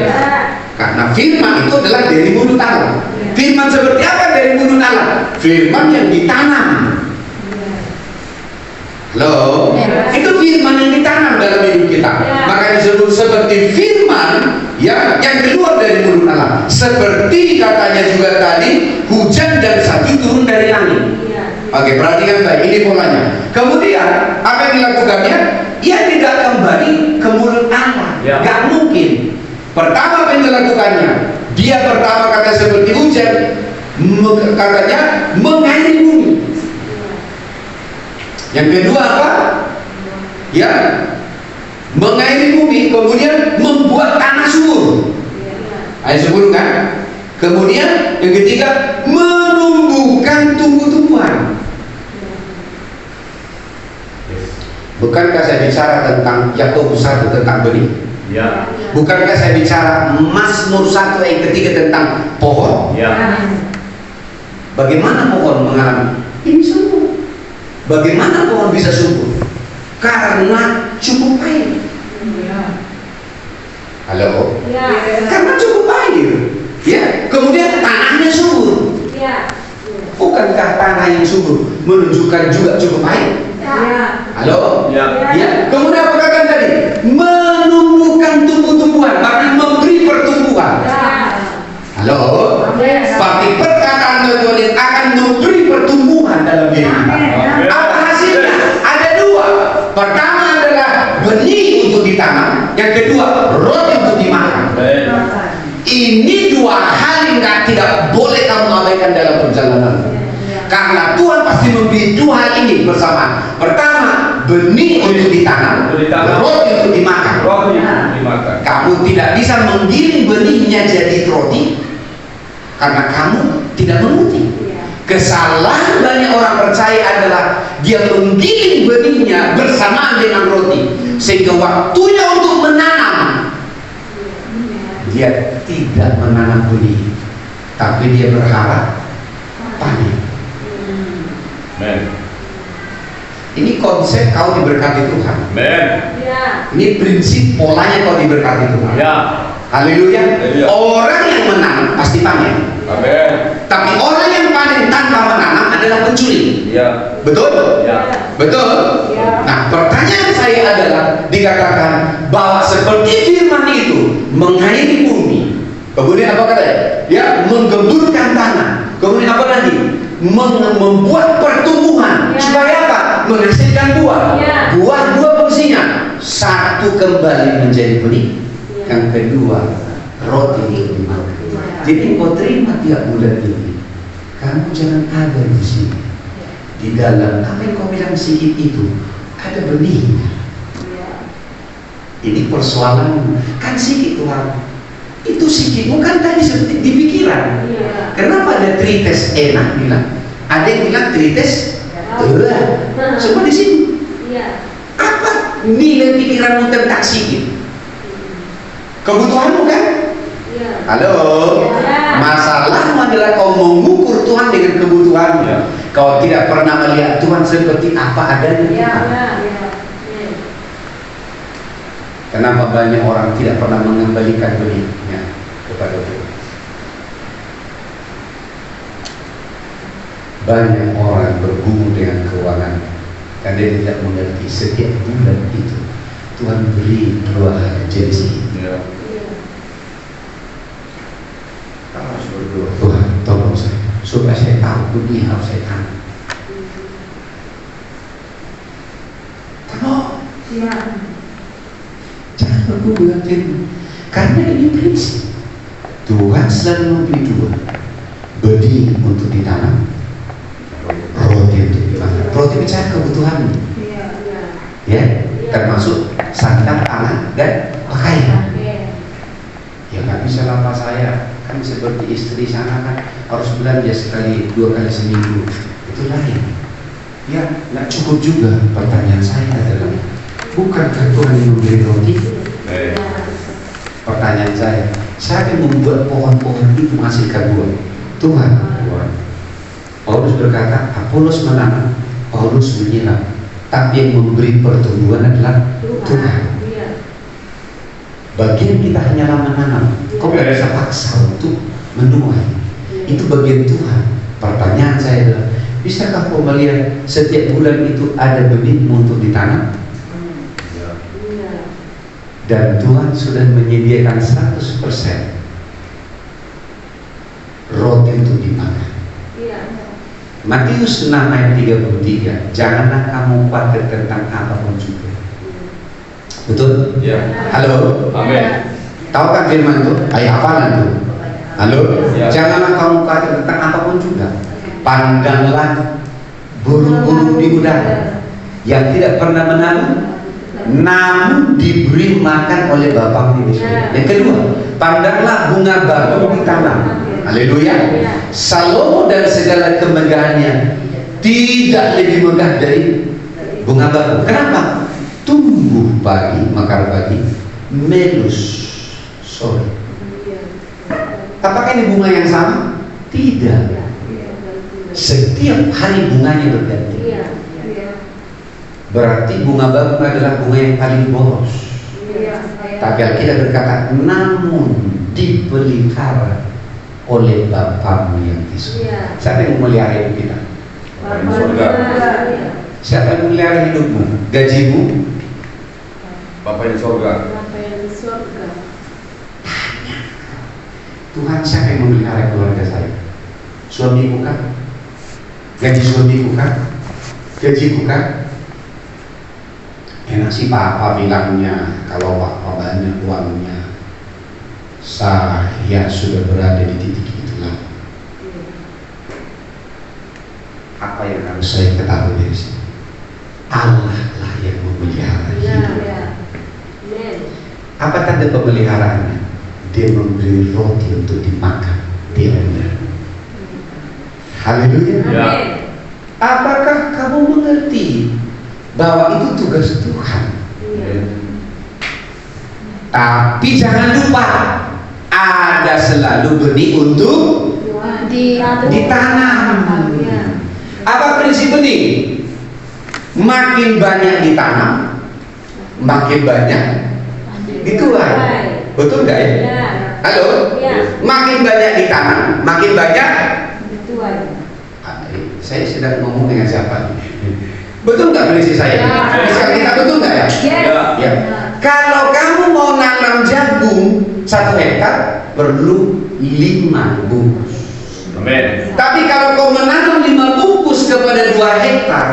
Karena firman itu adalah dari mulut Allah. Firman seperti apa dari mulut Allah? Firman yang ditanam. Halo? Itu firman yang ditanam dalam hidup kita. Maka disebut seperti firman yang keluar dari mulut Allah. Seperti katanya juga tadi, hujan dan salju turun dari langit. Oke, perhatikan baik, ini polanya. Kemudian apa yang dilakukannya? Ia tidak kembali ke mulut Allah. Gak mungkin. Pertama apa yang dilakukannya? Dia pertama kata seperti hujan, katanya mengairi bumi. Yang kedua apa? Ya, mengairi bumi, kemudian membuat tanah subur. Ayat 10 kan? Kemudian yang ketiga, menumbuhkan tumbuh-tumbuhan. Bukankah saya bicara tentang Yakobus 1 tentang benih?
Ya.
Bukankah saya bicara Mazmur 1 ayat ketiga tentang pohon?
Ya.
Bagaimana pohon mengalami ini semua? Bagaimana pohon bisa subur? Karena cukup air. Halo? Karena cukup air. Ya. Kemudian tanahnya subur. Bukankah tanah yang subur menunjukkan juga cukup air? Halo? Ya. Kemudian apa kata tadi? Menumbuhkan tumbuh-tumbuhan, berarti memberi pertumbuhan. Halo? Berarti perkataan Tuhan akan memberi pertumbuhan dalam diri kita. Apa hasilnya? Ada 2. Pertama adalah benih untuk ditanam, yang kedua roti untuk dimakan. Ini 2 hal yang tidak boleh kamu abaikan dalam perjalanan. Karena Tuhan pasti memberi 2 hal ini bersama. Pertama, benih untuk ditanam, roti untuk dimakan. Kamu tidak bisa menggiling benihnya jadi roti karena kamu tidak mengerti. Kesalahan banyak orang percaya adalah dia menggiling benihnya bersamaan dengan roti, sehingga waktunya untuk menanam dia tidak menanam benih, tapi dia berharap panen. Ini konsep kau diberkati Tuhan. Ini prinsip polanya kau diberkati Tuhan. Haleluya. Orang yang menanam pasti panen. Tapi orang yang panen tanpa menanam adalah pencuri. Betul? Betul? Nah, pertanyaan saya adalah, dikatakan bahwa seperti firman itu mengairi bumi. Kemudian apa katanya? Ya, menggemburkan tanah. Kemudian apa lagi? Membuat pertumbuhan. Supaya apa? Menghasilkan buah. Buah fungsinya. 1 kembali menjadi benih. Yang kedua, roti untuk dimakan. Jadi kau terima tiap bulan ini, kamu jangan ada di sini. Di dalam apa yang kau bilang sikit itu ada benihnya. Ini persoalan kan sikit Tuhan. Itu sikit bukan tadi seperti di pikiran. Kenapa ada trites enak bilang? Ada yang bilang trites semua di sini. Apa nilai pikiranmu tentang sikit? Kebutuhanmu kan? Halo? Masalahmu adalah kau mengukur Tuhan dengan kebutuhanmu. Kau tidak pernah melihat Tuhan seperti apa adanya. Kenapa banyak orang tidak pernah mengembalikan benihnya kepada Tuhan? Banyak orang bergumul dengan keuangan dan dia tidak mengerti setiap bulan itu Tuhan beri 2 janji. Kamu harus berdoa, Tuhan supaya saya tahu begini harus saya tanam. Tolong, jangan berhubungan firman, karena ini prinsip. Tuhan selalu memberi dua, benih untuk ditanam, roti untuk dimakan. Roti bicara kebutuhanmu, ya, termasuk sandang, pangan, dan pakaian. Ya nggak bisa lah Pak, saya kan seperti istri sana kan harus belanja sekali 2 kali seminggu, itu lain. Ya nggak cukup juga. Pertanyaan saya adalah, bukankah Tuhan yang memberi roti? Pertanyaan saya, siapa yang membuat pohon-pohon itu menghasilkan buah? Tuhan. Paulus berkata, Apolos menanam, Paulus menyiram, tapi yang memberi pertumbuhan adalah Tuhan. Bagian kita hanyalah menanam. Kau tidak bisa paksa untuk menuai. Itu bagian Tuhan. Pertanyaan saya adalah, bisakah kau melihat setiap bulan itu ada benih untuk ditanam? Dan Tuhan sudah menyediakan 100% roti untuk dimakan. Matius 6 ayat 33, janganlah kamu khawatir tentang apapun juga. Betul?
Ya.
Halo?
Amin.
Tahu kan firman itu? Ayat apa itu? Halo?
Ya.
Janganlah kamu khawatir tentang apapun juga. Pandanglah burung-burung di udara yang tidak pernah menanam, namun diberi makan oleh Bapa di surga. Yang kedua, pandanglah bunga bakung ditanam. Haleluya. Salomo dan segala kemegahannya tidak lebih megah dari bunga bakung. Kenapa? Tumbuh pagi, mekar pagi, melus sore. Apakah ini bunga yang sama? Tidak. Setiap hari bunganya berganti. Berarti bunga bakung adalah bunga yang paling boros. Tapi Alkitab berkata, namun dipelihara oleh Bapamu yang di surga. Siapa yang memelihara hidup kita?
Surga.
Siapa yang memelihara hidupmu? Gajimu?
Bapak di surga.
Tuhan, siapa yang memelihara keluarga saya? Suamiku kan? Gaji suamiku kan? Gajiku kan? Enak sih Papa bilangnya, kalau Papa banyak uangnya, saya sudah berada di titik itulah. Apa yang harus saya ketahui dari sini? Allah lah yang memelihara hidup. Apa tanda pemeliharaannya? Dia memberi roti untuk dimakan di leher. Haleluya.
Ya.
Apakah kamu mengerti bahwa itu tugas Tuhan? Tapi jangan lupa, ada selalu benih untuk ditanam. Apa prinsip benih? Makin banyak ditanam, makin banyak dituai. Betul nggak ya? Halo? Makin banyak ditanam, makin banyak dituai. Saya sedang ngomong dengan siapa? Betul nggak prinsip saya? Bisa kita betul nggak ya? Ya. Kalau kamu mau nanam jagung 1 hektar perlu 5 bungkus.
Amin.
Tapi kalau kau menanam 5 bungkus kepada 2 hektar,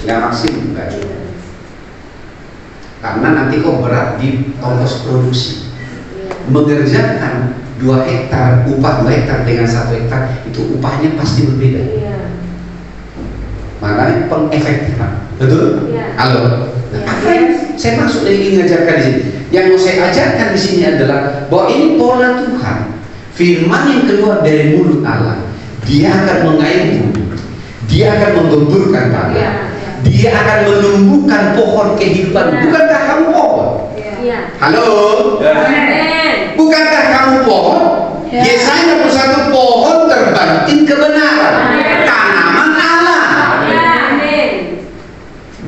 nggak maksimum, nggak cukup. Karena nanti kau berat di ongkos produksi. Mengerjakan 2 hektar, upah 2 hektar dengan 1 hektar, itu upahnya pasti berbeda. Makanya pengefektifan. Betul? Halo. Nah, apa yang saya maksud yang ingin mengajarkan di sini? Yang mau saya ajarkan di sini adalah bahwa ini pola Tuhan. Firman yang keluar dari mulut Allah, Dia akan mengairi bumi, Dia akan menggemburkan tanah, Dia akan menumbuhkan pohon kehidupan. Bukankah kamu pohon? Halo? Bukankah kamu pohon? Yesaya 21 pohon terbanting kebenaran, tanaman Allah.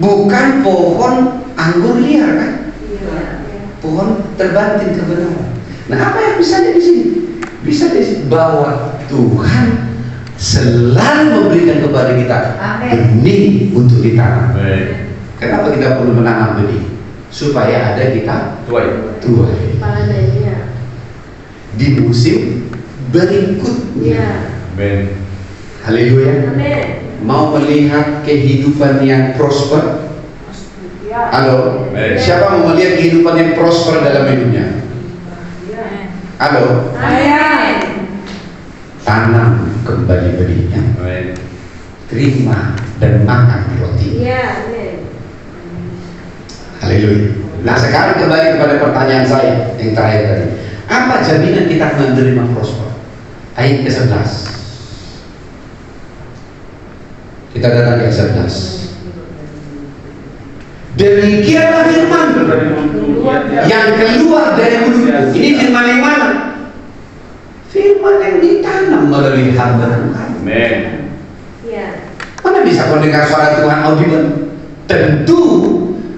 Bukan pohon anggur liar kan? Pohon terbanting kebenaran. Nah, apa yang bisa di sini? Bisa di sini bahwa Tuhan selalu memberikan kepada kita benih untuk ditanam. Kenapa kita perlu menanam benih? Supaya ada kita tuai di musim berikutnya.
Amin.
Haleluya. Mau melihat kehidupan yang prosper? Halo.
Amin.
Siapa mau melihat kehidupan yang prosper dalam hidupnya? Halo. Tanam kembali benihnya,
Amin.
terima dan makan roti. Haleluya. Nah sekarang kembali kepada pertanyaan saya yang terakhir tadi. Apa jaminan kita menerima prosper? Ayat ke-11. Kita datang ke 11. Demikianlah firman yang keluar dari mulutku. Ini firman yang mana? Firman yang ditanam melalui hamba Tuhan.
Amin.
Mana bisa kau dengar suara Tuhan audible? Tentu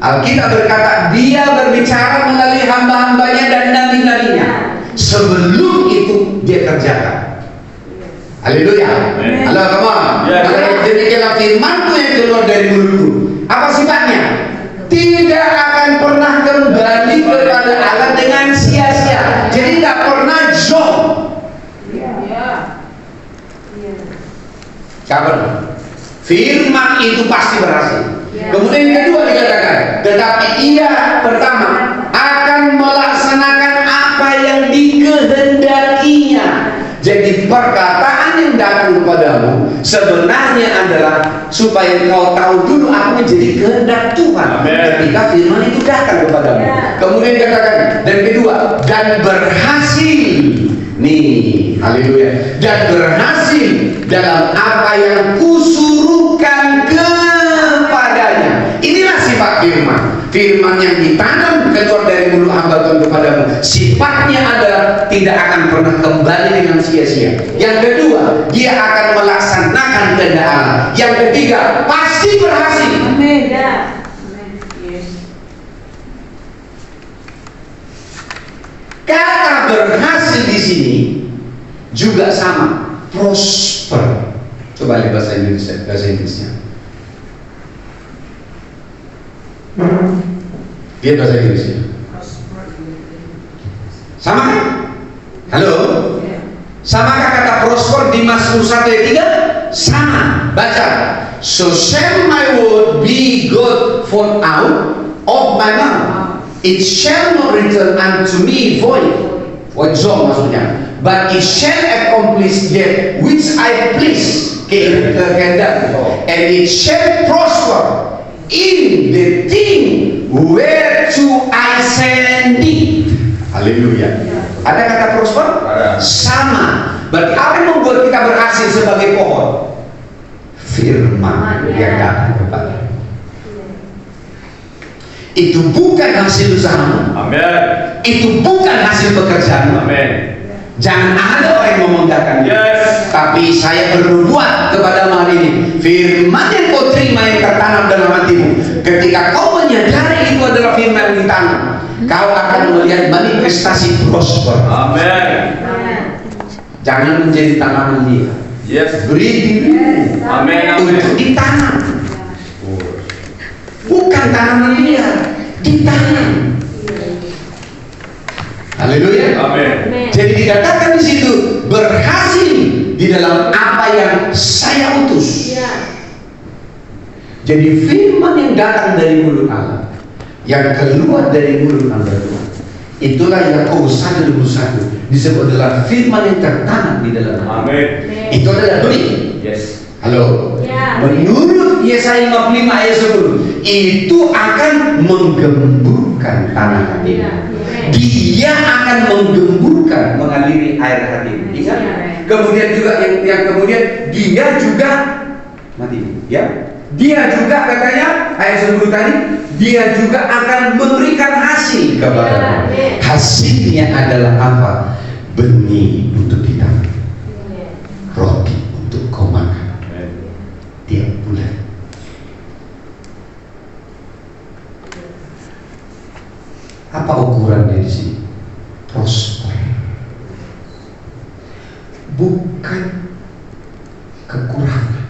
Alkitab berkata dia berbicara melalui hamba-hambanya dan nabi-nabinya. Sebelum itu dia kerjakan. Haleluya.
Amin.
Halo, come on.
Yes.
Demikianlah firmanku yang keluar dari mulutku. Apa sifatnya? Tidak akan pernah kembali kepada Allah dengan sia-sia. Jadi tidak pernah jong. Kapan? Firman itu pasti berhasil. Kemudian yang kedua dikatakan, tetapi ia pertama akan melaksanakan apa yang dikehendakinya. Jadi perkataan yang datang kepadamu sebenarnya adalah supaya kau tahu dulu apa menjadi kehendak Tuhan.
Amen.
Ketika firman itu datang kepadamu. Kemudian dikatakan, dan kedua, dan berhasil. Nih, haleluya. Dan berhasil dalam apa yang kusuruhkan kepadanya. Inilah sifat firman. Firman yang ditanam keluar dari mulut hamba Tuhan kepadamu, sifatnya adalah tidak akan pernah kembali dengan sia-sia. Yang kedua, dia akan melaksanakan kehendak Allah. Yang ketiga, pasti berhasil. Kata berhasil di sini juga sama, prosper. Coba lihat bahasa Inggrisnya. Lihat bahasa Inggrisnya. Sama kan? Halo? Samakah kata prosper di Mazmur 1 ayat 3? Sama. Baca. So shall my word be God forth out of my mouth. It shall not return unto me void. Void zone maksudnya. But it shall accomplish that which I please. Kehendak. And it shall prosper in the thing whereto I send it. Haleluya. Ada kata prosper?
Ada.
Sama. Berarti apa yang membuat kita berhasil sebagai pohon? Firman yang datang kepada. Itu bukan hasil usahamu.
Amin.
Itu bukan hasil pekerjaanmu.
Amin.
Jangan ada orang yang memenggakan.
Yes.
Tapi saya berbuat kepada hari ini. Firman yang kau terima yang tertanam dalam hatimu. Ketika kau menyadari itu adalah firman yang ditanam, kau akan melihat manifestasi prosper.
Amin.
Jangan menjadi tanaman dia.
Yes.
Beri diri
Amin.
untuk ditanam. Bukan tanaman dia, ditanam. Haleluya.
Amin.
Jadi dikatakan di situ berhasil di dalam apa yang saya utus. Jadi firman yang datang dari mulut Allah, yang keluar dari mulut hamba Tuhan, itulah Yakobus 1:21 disebut adalah firman yang tertanam di dalam hati.
Amin.
Itu adalah benih.
Yes.
Halo.
Ya.
Menurut Yesaya 55 ayat 10, itu akan menggemburkan tanah hati. Dia akan menggemburkan, mengaliri air hati. Ingat? Kemudian juga yang kemudian dia juga mati. Ya. Dia juga katanya ayat 10 tadi, dia juga akan memberikan hasil kepada. Hasilnya adalah apa? Benih untuk ditanam, roti untuk kau makan tiap bulan. Apa ukurannya di sini? Prosper, bukan kekurangan.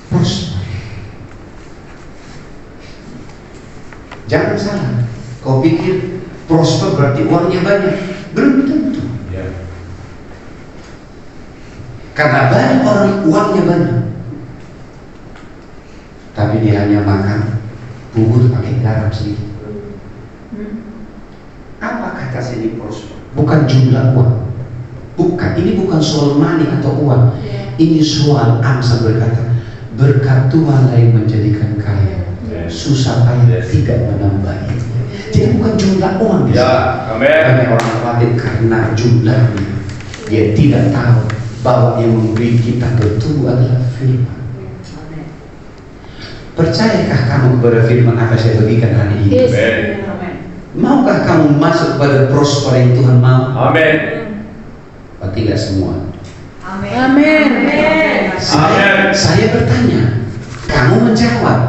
Prosper. Jangan salah. Kau pikir Prosper berarti uangnya banyak. Belum tentu.
Ya.
Karena banyak orang uangnya banyak, tapi dia hanya makan bubur pakai garam sedikit. Apa kata sini prosper? Bukan jumlah uang. Bukan, ini bukan soal money atau uang. Ini soal Amsal berkata, berkat Tuhan yang menjadikan kaya, susah payah tidak menambahi. Jadi bukan jumlah uang.
Ya, amin.
Banyak orang khawatir karena jumlahnya. Dia tidak tahu bahwa yang memberi kita bertumbuh adalah firman. Percayakah kamu kepada firman apa saya bagikan hari ini?
Yes.
Amin.
Maukah kamu masuk kepada prosper yang Tuhan mau?
Amin.
Berarti tidak semua.
Amin.
Amin.
Saya bertanya, kamu menjawab.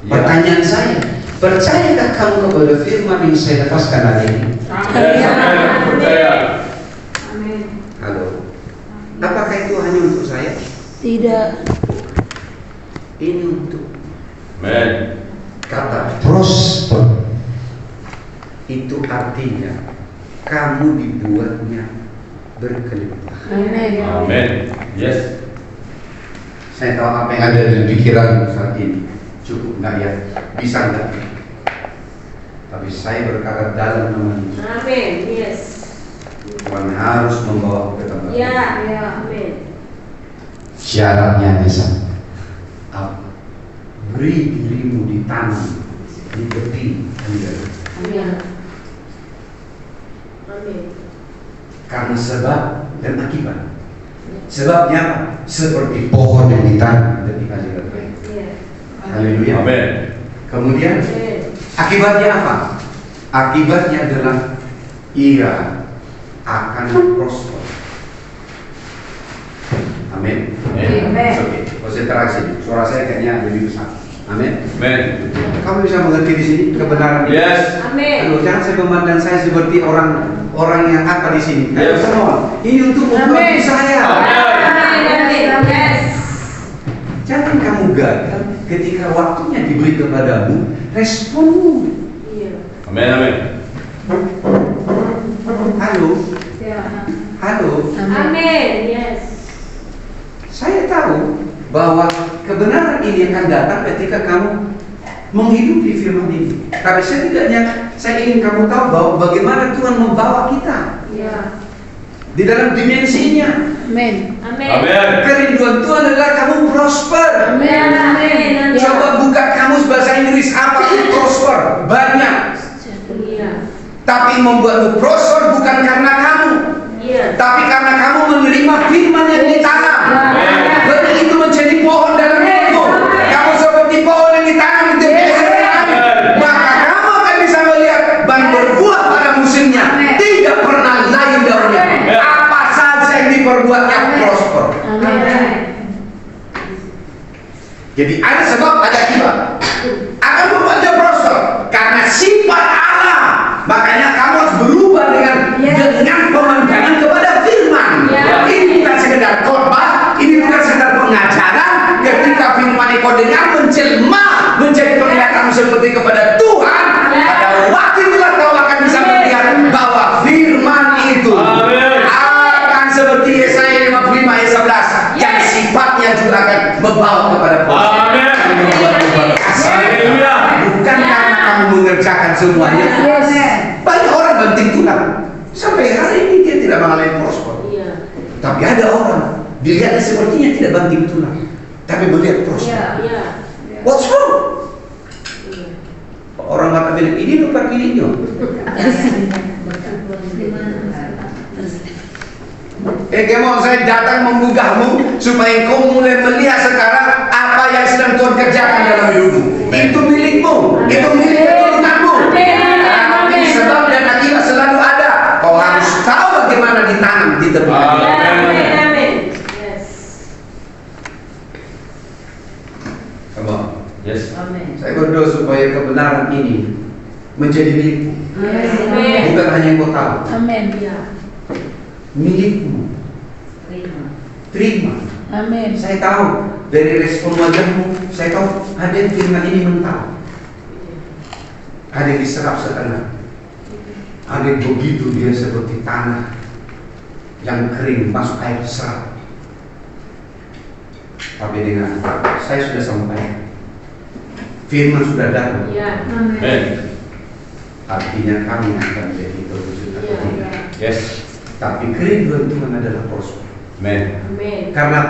Ya.
Pertanyaan saya, percayakah kamu kepada firman yang saya lepaskan hari ini?
Yes, amin. Percaya.
Halo. Apakah itu hanya untuk saya?
Tidak.
Ini untuk
Amin.
kata prosper. Itu artinya kamu dibuatnya berkelimpahan.
Amin.
Amin. Yes.
Saya tahu apa yang ada di pikiran saat ini. Cukup nggak ya? Bisa nggak? Tapi saya berkata dalam nama Yesus,
Amin. Yes.
Tuhan harus membawa ke tempat
Ya,
ini.
ya. Amin.
Syaratnya bisa apa? Beri dirimu ditanam di tepi anggaran.
Amin. Amin.
Karena sebab dan akibat. Sebabnya apa? Seperti pohon yang ditanam di tepi anggaran.
Iya.
Haleluya.
Amin.
Kemudian
Amin.
akibatnya apa? Akibatnya adalah ia akan prosper. Amin.
Amin.
Oke, konsentrasi. Suara saya kayaknya lebih besar. Amin.
Amin.
Kamu bisa mengerti di sini kebenaran?
Yes.
Amin.
Aduh, jangan saya memandang saya seperti orang yang apa di sini. Ayo
Yes.
semua, ini untuk membantu
Amin.
saya.
Amin. Amin. Yes.
Jangan kamu gagal ketika waktunya diberi kepadamu, responmu.
Iya.
Amin. Amin.
Halo,
Ya.
halo.
Amin. Yes.
Saya tahu bahwa kebenaran ini akan datang ketika kamu menghidupi firman ini. Tapi setidaknya saya ingin kamu tahu bahwa bagaimana Tuhan membawa kita
Iya.
di dalam dimensinya.
Amin.
Amin.
Amin.
Kerinduan Tuhan adalah kamu prosper.
Amin. Amin.
Coba buka kamus bahasa Inggris apa itu prosper? Banyak.
Iya.
Tapi membuatmu prosper bukan karena kamu,
Iya.
tapi karena kamu menerima firman yang ditanam. Berarti itu menjadi pohon dalam hidupmu. Kamu seperti pohon yang ditanam di tepi anggaran. Maka kamu akan bisa melihat dan berbuah pada musimnya. Tidak pernah layu daunnya. Apa saja yang diperbuatnya prosper.
Amin.
Jadi ada sebab, ada akibat. Akan membuatnya prosper karena sifat Allah. Makanya kamu harus berubah dengan pemandangan kepada firman.
Ya.
Ini bukan sekedar khotbah, ini bukan sekedar pengajaran. Ketika firman yang kau dengar menjelma menjadi penglihatanmu seperti kepada Tuhan,
Ya.
pada waktu itulah kau akan bisa melihat bahwa firman itu
Amin.
akan seperti Yesaya 55 ayat 11 yang sifatnya juga akan membawa kepada
Amin. Haleluya.
bukan karena kamu mengerjakan semuanya. Banyak orang banting tulang sampai hari ini dia tidak mengalami prosper.
Iya.
Tapi ada orang dilihatnya sepertinya tidak banting tulang, tapi melihat prosper.
Iya.
What's wrong?
Iya.
Orang mata bilang ini lupa pilihnya. Come on, saya datang menggugahmu supaya kau mulai melihat sekarang apa yang sedang Tuhan kerjakan dalam hidupmu. Itu milikmu, itu milik keturunanmu. Tapi sebab dan akibat selalu ada. Kau harus tahu bagaimana ditanam di tepi.
Amin. Amin. Yes.
Come on.
Yes.
Saya berdoa supaya kebenaran ini menjadi milikmu.
Amin.
Bukan hanya yang kau tahu,
Amin.
Iya.
milikmu. Terima.
Amin.
Saya tahu dari respon wajahmu, saya tahu ada yang firman ini mentah, ada yang diserap setengah. Ada begitu dia seperti tanah yang kering masuk air serat. Tapi dengan saya sudah sampaikan, firman sudah datang.
Ya.
Amen.
Artinya kami akan menjadi terwujud atau
Ya.
tidak.
Yes.
Tapi kerinduan Tuhan adalah prosper.
Amen.
Amin.
Karena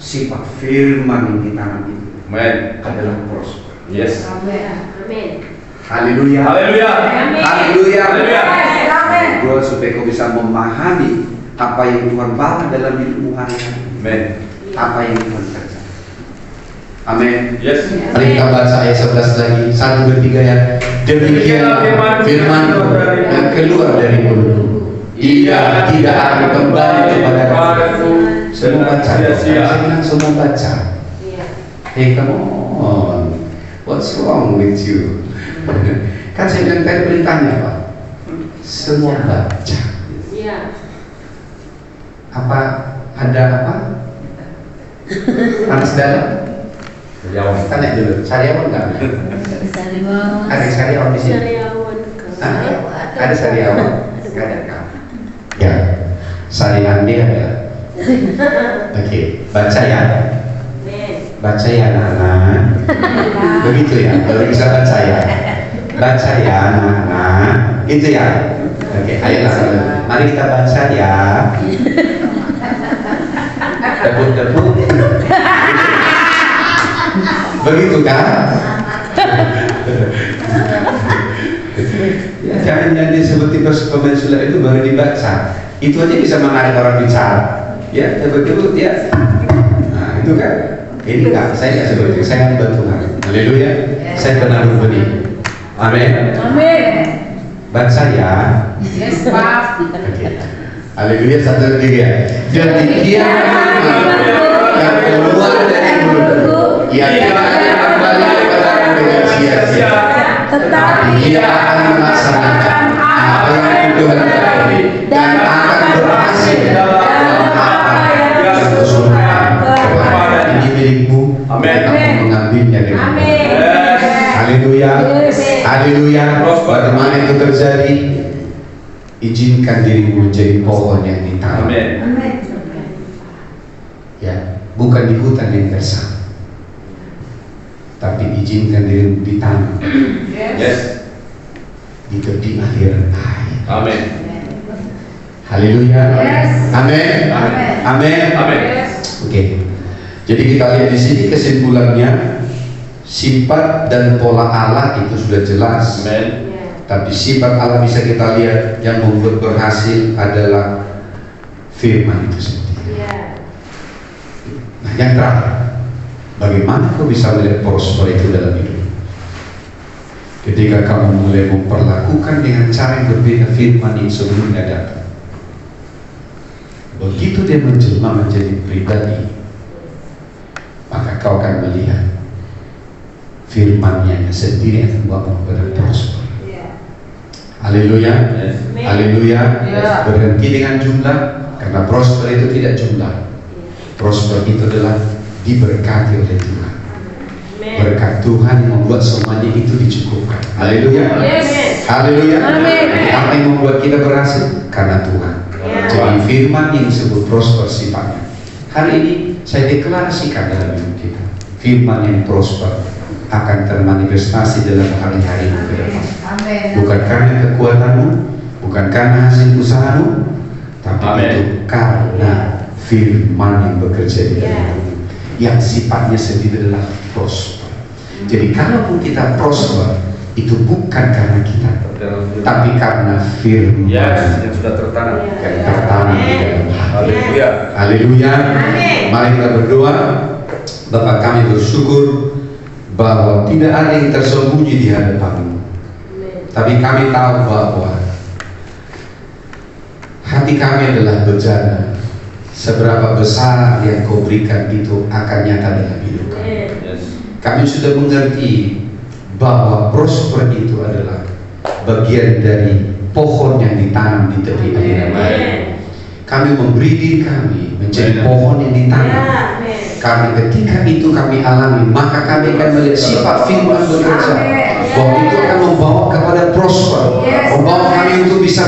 sifat firman yang ditanam itu
Amen.
adalah prosper.
Yes.
Amin.
Haleluya.
Haleluya.
Haleluya.
Haleluya.
Doa supaya kau bisa memahami apa yang Tuhan bawa dalam hidupmu hari-hari.
Amen.
Apa yang Tuhan kerjakan. Amin.
Yes.
Mari kita baca ayat 11 lagi. 1, 2, 3 ya. Demikian firman yang keluar dari mulutku. Ia tidak akan kembali kepadaku. Semua baca. Saya bilang semua baca.
Iya.
Hey, come on. What's wrong with you? Kan saya bilang tadi perintahnya apa? Semua baca.
Iya.
Apa ada apa? Panas dalam?
Jawab.
Tanya dulu. Sariawan nggak? Ada sariawan di sini?
Sariawan.
Ada sariawan? Nggak ada kan? Ya. Sarian dia ada. Oke. Baca ya.
Amin.
Baca ya anak-anak. Begitu ya. Kalau bisa baca ya. Baca ya anak-anak. Itu ya. Oke. Ayolah. Mari kita baca ya. Tepuk-tepuk. Begitu kan? Ya, jangan jadi seperti pemain sulap itu baru dibaca. Itu aja bisa menarik orang bicara. Ya, tepuk-tepuk ya. Nah, itu kan? Ini enggak, saya nggak seperti itu. Saya hamba Tuhan. Haleluya. Saya kenal benih. Amin. Baca ya.
Yes, Pak.
Oke. Haleluya. 1, 2, 3. Demikian yang keluar dari mulutku, ia tidak akan kembali kepadaku dengan sia-sia, tetapi ia akan melaksanakan apa yang Tuhan beri dan akan berhasil dalam apa yang kusuruhkan kepada ini milikmu.
Amin.
Dan aku mengambilnya dengan
Amin.
Haleluya. Haleluya. Bagaimana itu terjadi? Izinkan dirimu menjadi pohon yang ditanam.
Amin.
Ya, bukan di hutan yang gersang, tapi izinkan dirimu ditanam
Yes.
di tepi air air.
Amin.
Haleluya.
Yes.
Amin. Amin.
Amin.
Oke. Jadi kita lihat di sini kesimpulannya, sifat dan pola Allah itu sudah jelas.
Amin.
Iya.
Tapi sifat Allah bisa kita lihat yang membuat berhasil adalah firman itu sendiri.
Iya.
Nah, yang terakhir, bagaimana kau bisa melihat prosper itu dalam hidup? Ketika kamu mulai memperlakukan dengan cara yang berbeda firman yang sebelumnya datang. Begitu dia menjelma menjadi pribadi, maka kau akan melihat firman-Nya sendiri akan membawa kepada prosper. Haleluya.
Yes.
Haleluya.
Ya.
Berhenti dengan jumlah, karena prosper itu tidak jumlah. Prosper itu adalah diberkati oleh Tuhan.
Amin.
Berkat Tuhan yang membuat semuanya itu dicukupkan. Haleluya.
Yes.
Haleluya.
Amin.
Apa yang membuat kita berhasil? Karena Tuhan.
Ya.
Jadi firman yang disebut prosper sifatnya. Hari ini saya deklarasikan dalam hidup kita, firman yang prosper akan termanifestasi dalam hari-hari ke depan. Bukan karena kekuatanmu, bukan karena hasil usahamu, tapi
Amin.
itu karena firman yang bekerja di dalam
Ya.
hidupmu, yang sifatnya sendiri adalah prosper. Jadi kalau kita prosper, itu bukan karena kita, tapi karena firman
Yes. Yang sudah tertanam.
yang tertanam di dalam hati.
Haleluya.
Haleluya.
Amin.
Mari kita berdoa. Bapa, kami bersyukur bahwa tidak ada yang tersembunyi di hadapan-Mu.
Amin.
Tapi kami tahu bahwa hati kami adalah bejana. Seberapa besar yang Kau berikan itu akan nyata dalam hidup kami.
Amin.
Yes.
Kami sudah mengerti bahwa prosper itu adalah bagian dari pohon yang ditanam di tepi air.
Amin.
Kami memberi diri kami menjadi
Amin.
pohon yang ditanam.
Ya. Amin.
Karena ketika itu kami alami, maka kami akan melihat sifat firman bekerja. Bahwa itu akan membawa kepada prosper, membawa kami untuk bisa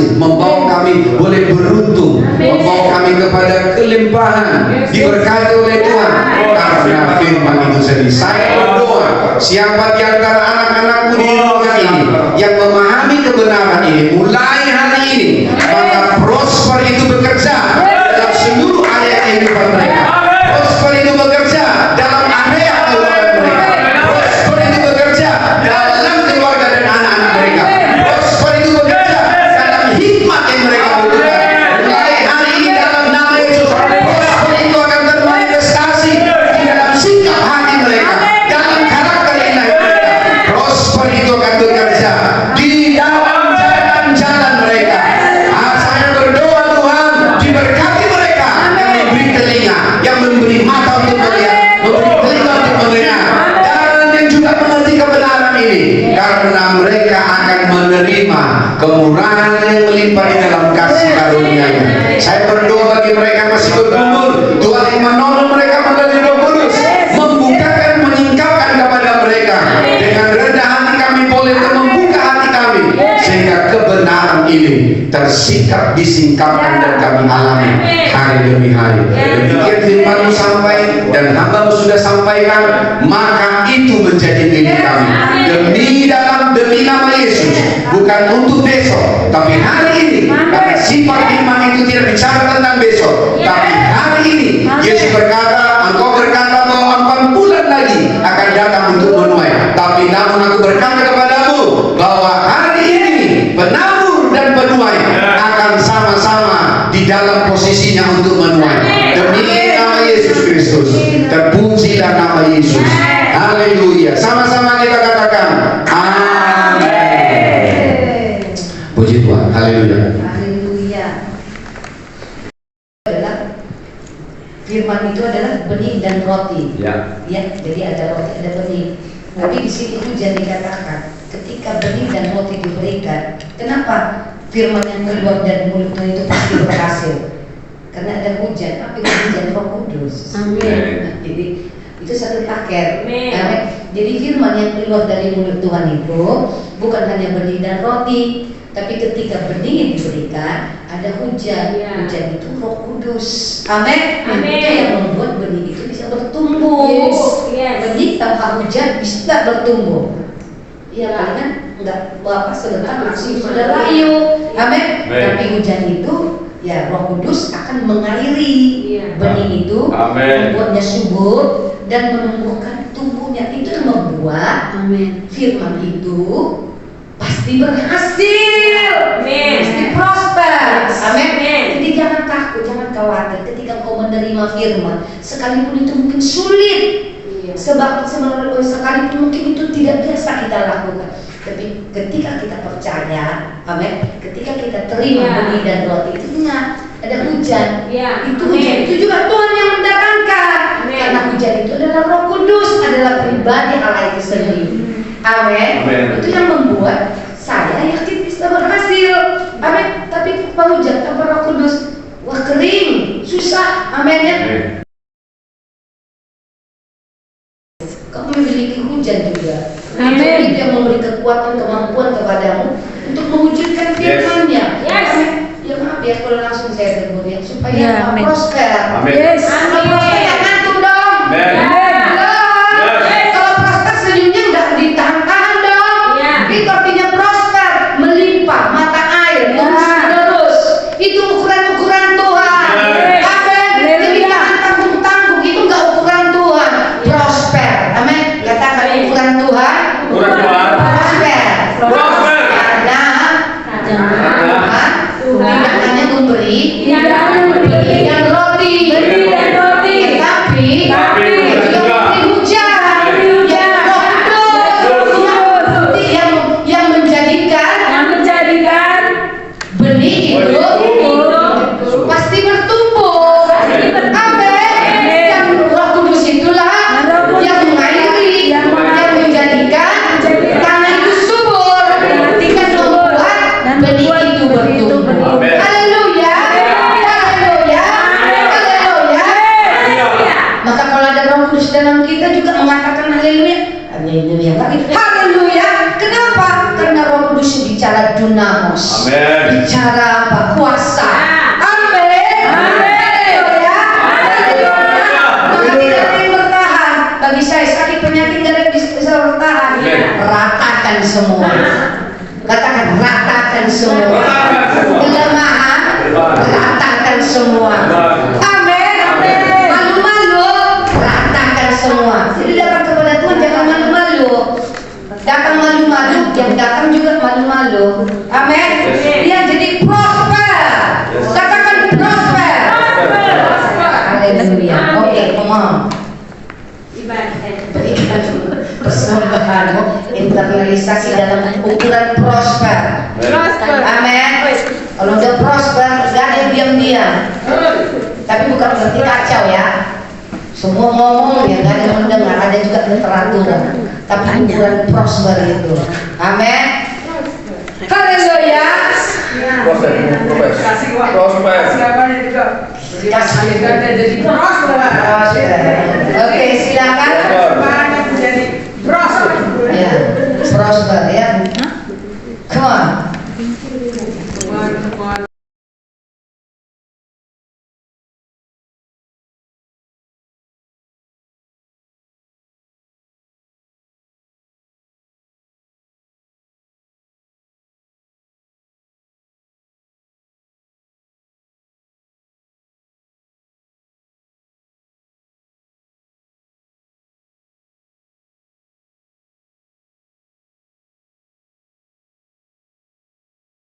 berhasil, membawa kami boleh beruntung, membawa kami kepada kelimpahan, diberkati oleh Tuhan karena firman itu sendiri. Saya berdoa, siapa di antara anak-anakku di ruangan ini yang memahami kebenaran ini, mulai hari ini, maka prosper itu bekerja dalam seluruh area kehidupan mereka. Prosper itu bekerja dalam area keuangan mereka. Prosper itu bekerja dalam keluarga dan anak-anak mereka. Prosper itu bekerja dalam hikmat yang mereka butuhkan. Mulai hari ini dalam nama Yesus, prosper itu akan termanifestasi di dalam sikap hati mereka, dalam karakter ilahi mereka. Prosper itu akan bekerja di dalam jalan-jalan mereka. Saya berdoa Tuhan, diberkati mereka yang memberi telinga, yang memberi mata untuk melihat, memberi telinga untuk mendengar, dan yang juga mengerti kebenaran ini, karena mereka akan menerima kemurahan yang melimpah di dalam kasih karunia-Nya. Saya berdoa bagi mereka yang masih bergumul, Tuhan yang menolong mereka melalui Roh Kudus, membukakan, menyingkapkan kepada mereka. Dengan rendah hati kami boleh membuka hati kami, sehingga kebenaran ini tersikap, disingkapkan dan kami alami hari demi hari. Demikian firman-Mu sampai dan hamba-Mu sudah sampaikan, maka itu menjadi milik kami. Demi nama Yesus, bukan untuk besok, tapi hari ini. Karena sifat firman itu tidak bicara tentang besok, tapi hari ini. Yesus berkata, Engkau berkata bahwa 4 bulan lagi akan datang untuk menuai. Tapi namun aku berkata kepadamu bahwa hari ini penabur dan penuai akan sama-sama di dalam posisinya untuk menuai. Demi nama Yesus Kristus, terpujilah nama Yesus. Haleluya. Sama-sama kita katakan amin. Puji Tuhan. Haleluya.
Haleluya. Adalah firman itu adalah benih dan roti.
Ya.
Ya, jadi ada roti, ada benih. Tapi di sini hujan dikatakan, ketika benih dan roti diberikan, kenapa firman yang keluar dari mulut Tuhan itu pasti berhasil? Karena ada hujan, apa itu hujan Roh Kudus?
Amin.
Nah, jadi itu satu paket.
Amin.
Amin. Jadi firman yang keluar dari mulut Tuhan itu bukan hanya benih dan roti, tapi ketika benih diberikan ada hujan.
Ya.
Hujan itu Roh Kudus. Amin.
Amin.
Itu yang membuat benih itu bisa bertumbuh.
Yes.
Benih tanpa hujan bisa tak bertumbuh. Iya
Ya.
kan? Enggak apa sebentar langsung sudah layu. Amin.
Amin.
Tapi hujan itu ya Roh Kudus akan mengairi
Iya.
benih itu,
Amin.
membuatnya subur dan menumbuhkan tumbuhnya. Itu yang membuat firman itu pasti berhasil,
Amin.
pasti prosper. Amin.
Amin.
Jadi jangan takut, jangan khawatir ketika kau menerima firman, sekalipun itu mungkin sulit,
Iya.
sekalipun mungkin itu tidak biasa kita lakukan. Tapi ketika kita percaya, amin, ketika kita terima
Ya.
benih dan roti itu, ingat ada hujan.
Ya.
Itu
Amin.
hujan itu juga Tuhan yang mendatangkan.
Amin.
Karena hujan itu adalah Roh Kudus, adalah pribadi Allah itu sendiri. Amin.
Amin.
Itu yang membuat saya yakin bisa berhasil. Amin. Tapi tanpa hujan, tanpa Roh Kudus, wah kering, susah. Amin ya.
Amin.
Kamu memiliki hujan juga.
Amin.
Itu yang memberi kekuatan, kemampuan kepadamu untuk mewujudkan firman-Nya.
Yes.
Amin. Ya maaf ya kalau langsung saya tegur ya supaya
Ya,
Pak
amin.
prosper.
Amin.
Yes.
Kalau prosper ya ngantuk dong.
Amin.
Halo.
Yes.
Kalau prosper senyumnya nggak ditahan-tahan dong.
Ya.
Itu artinya prosper, melimpah, mata air, terus. Itu ukuran-ukuran Tuhan.
Yes.
Amin. Jadi jangan tanggung-tanggung, itu nggak ukuran Tuhan. Prosper. Amin. Katakan ukuran Tuhan.
Ukuran Tuhan.
Prosper.
Prosper.
Karena Tuhan tidak hanya memberi
Tidak hanya memberi
benih dan roti,
benih dan roti,
tapi
Tapi
juga
juga
memberi hujan,
memberi hujan,
Roh Kudus, yang menjadikan benih itu pasti bertumbuh. Amin. Dan Roh Kudus itulah yang mengairi, yang menjadikan Kenapa? Karena Roh Kudus bicara dunamos.
Amin.
Bicara apa? Kuasa. Amin. Haleluya. Maka tidak ada yang bertahan. Bagi saya sakit penyakit tidak ada yang bisa bertahan.
Amin.
Ratakan semua. Katakan ratakan semua.
Ratakan semua.
Kelemahan ratakan semua. Amin. Malu-malu ratakan semua. Jadi datang kepada Tuhan jangan malu-malu. Datang malu-malu, yang datang juga malu-malu. Amin. Dia jadi prosper. Katakan prosper. Haleluya. Oke, come on. Berikan persembahan internalisasi dalam ukuran prosper. Amin. Kalau udah prosper, gak ada yang diam-diam. Tapi bukan berarti kacau ya. Semua ngomong ya gak ada yang mendengar, ada juga keteraturan. Tapi ukuran prosper itu. Amin. Haleluya. Oke.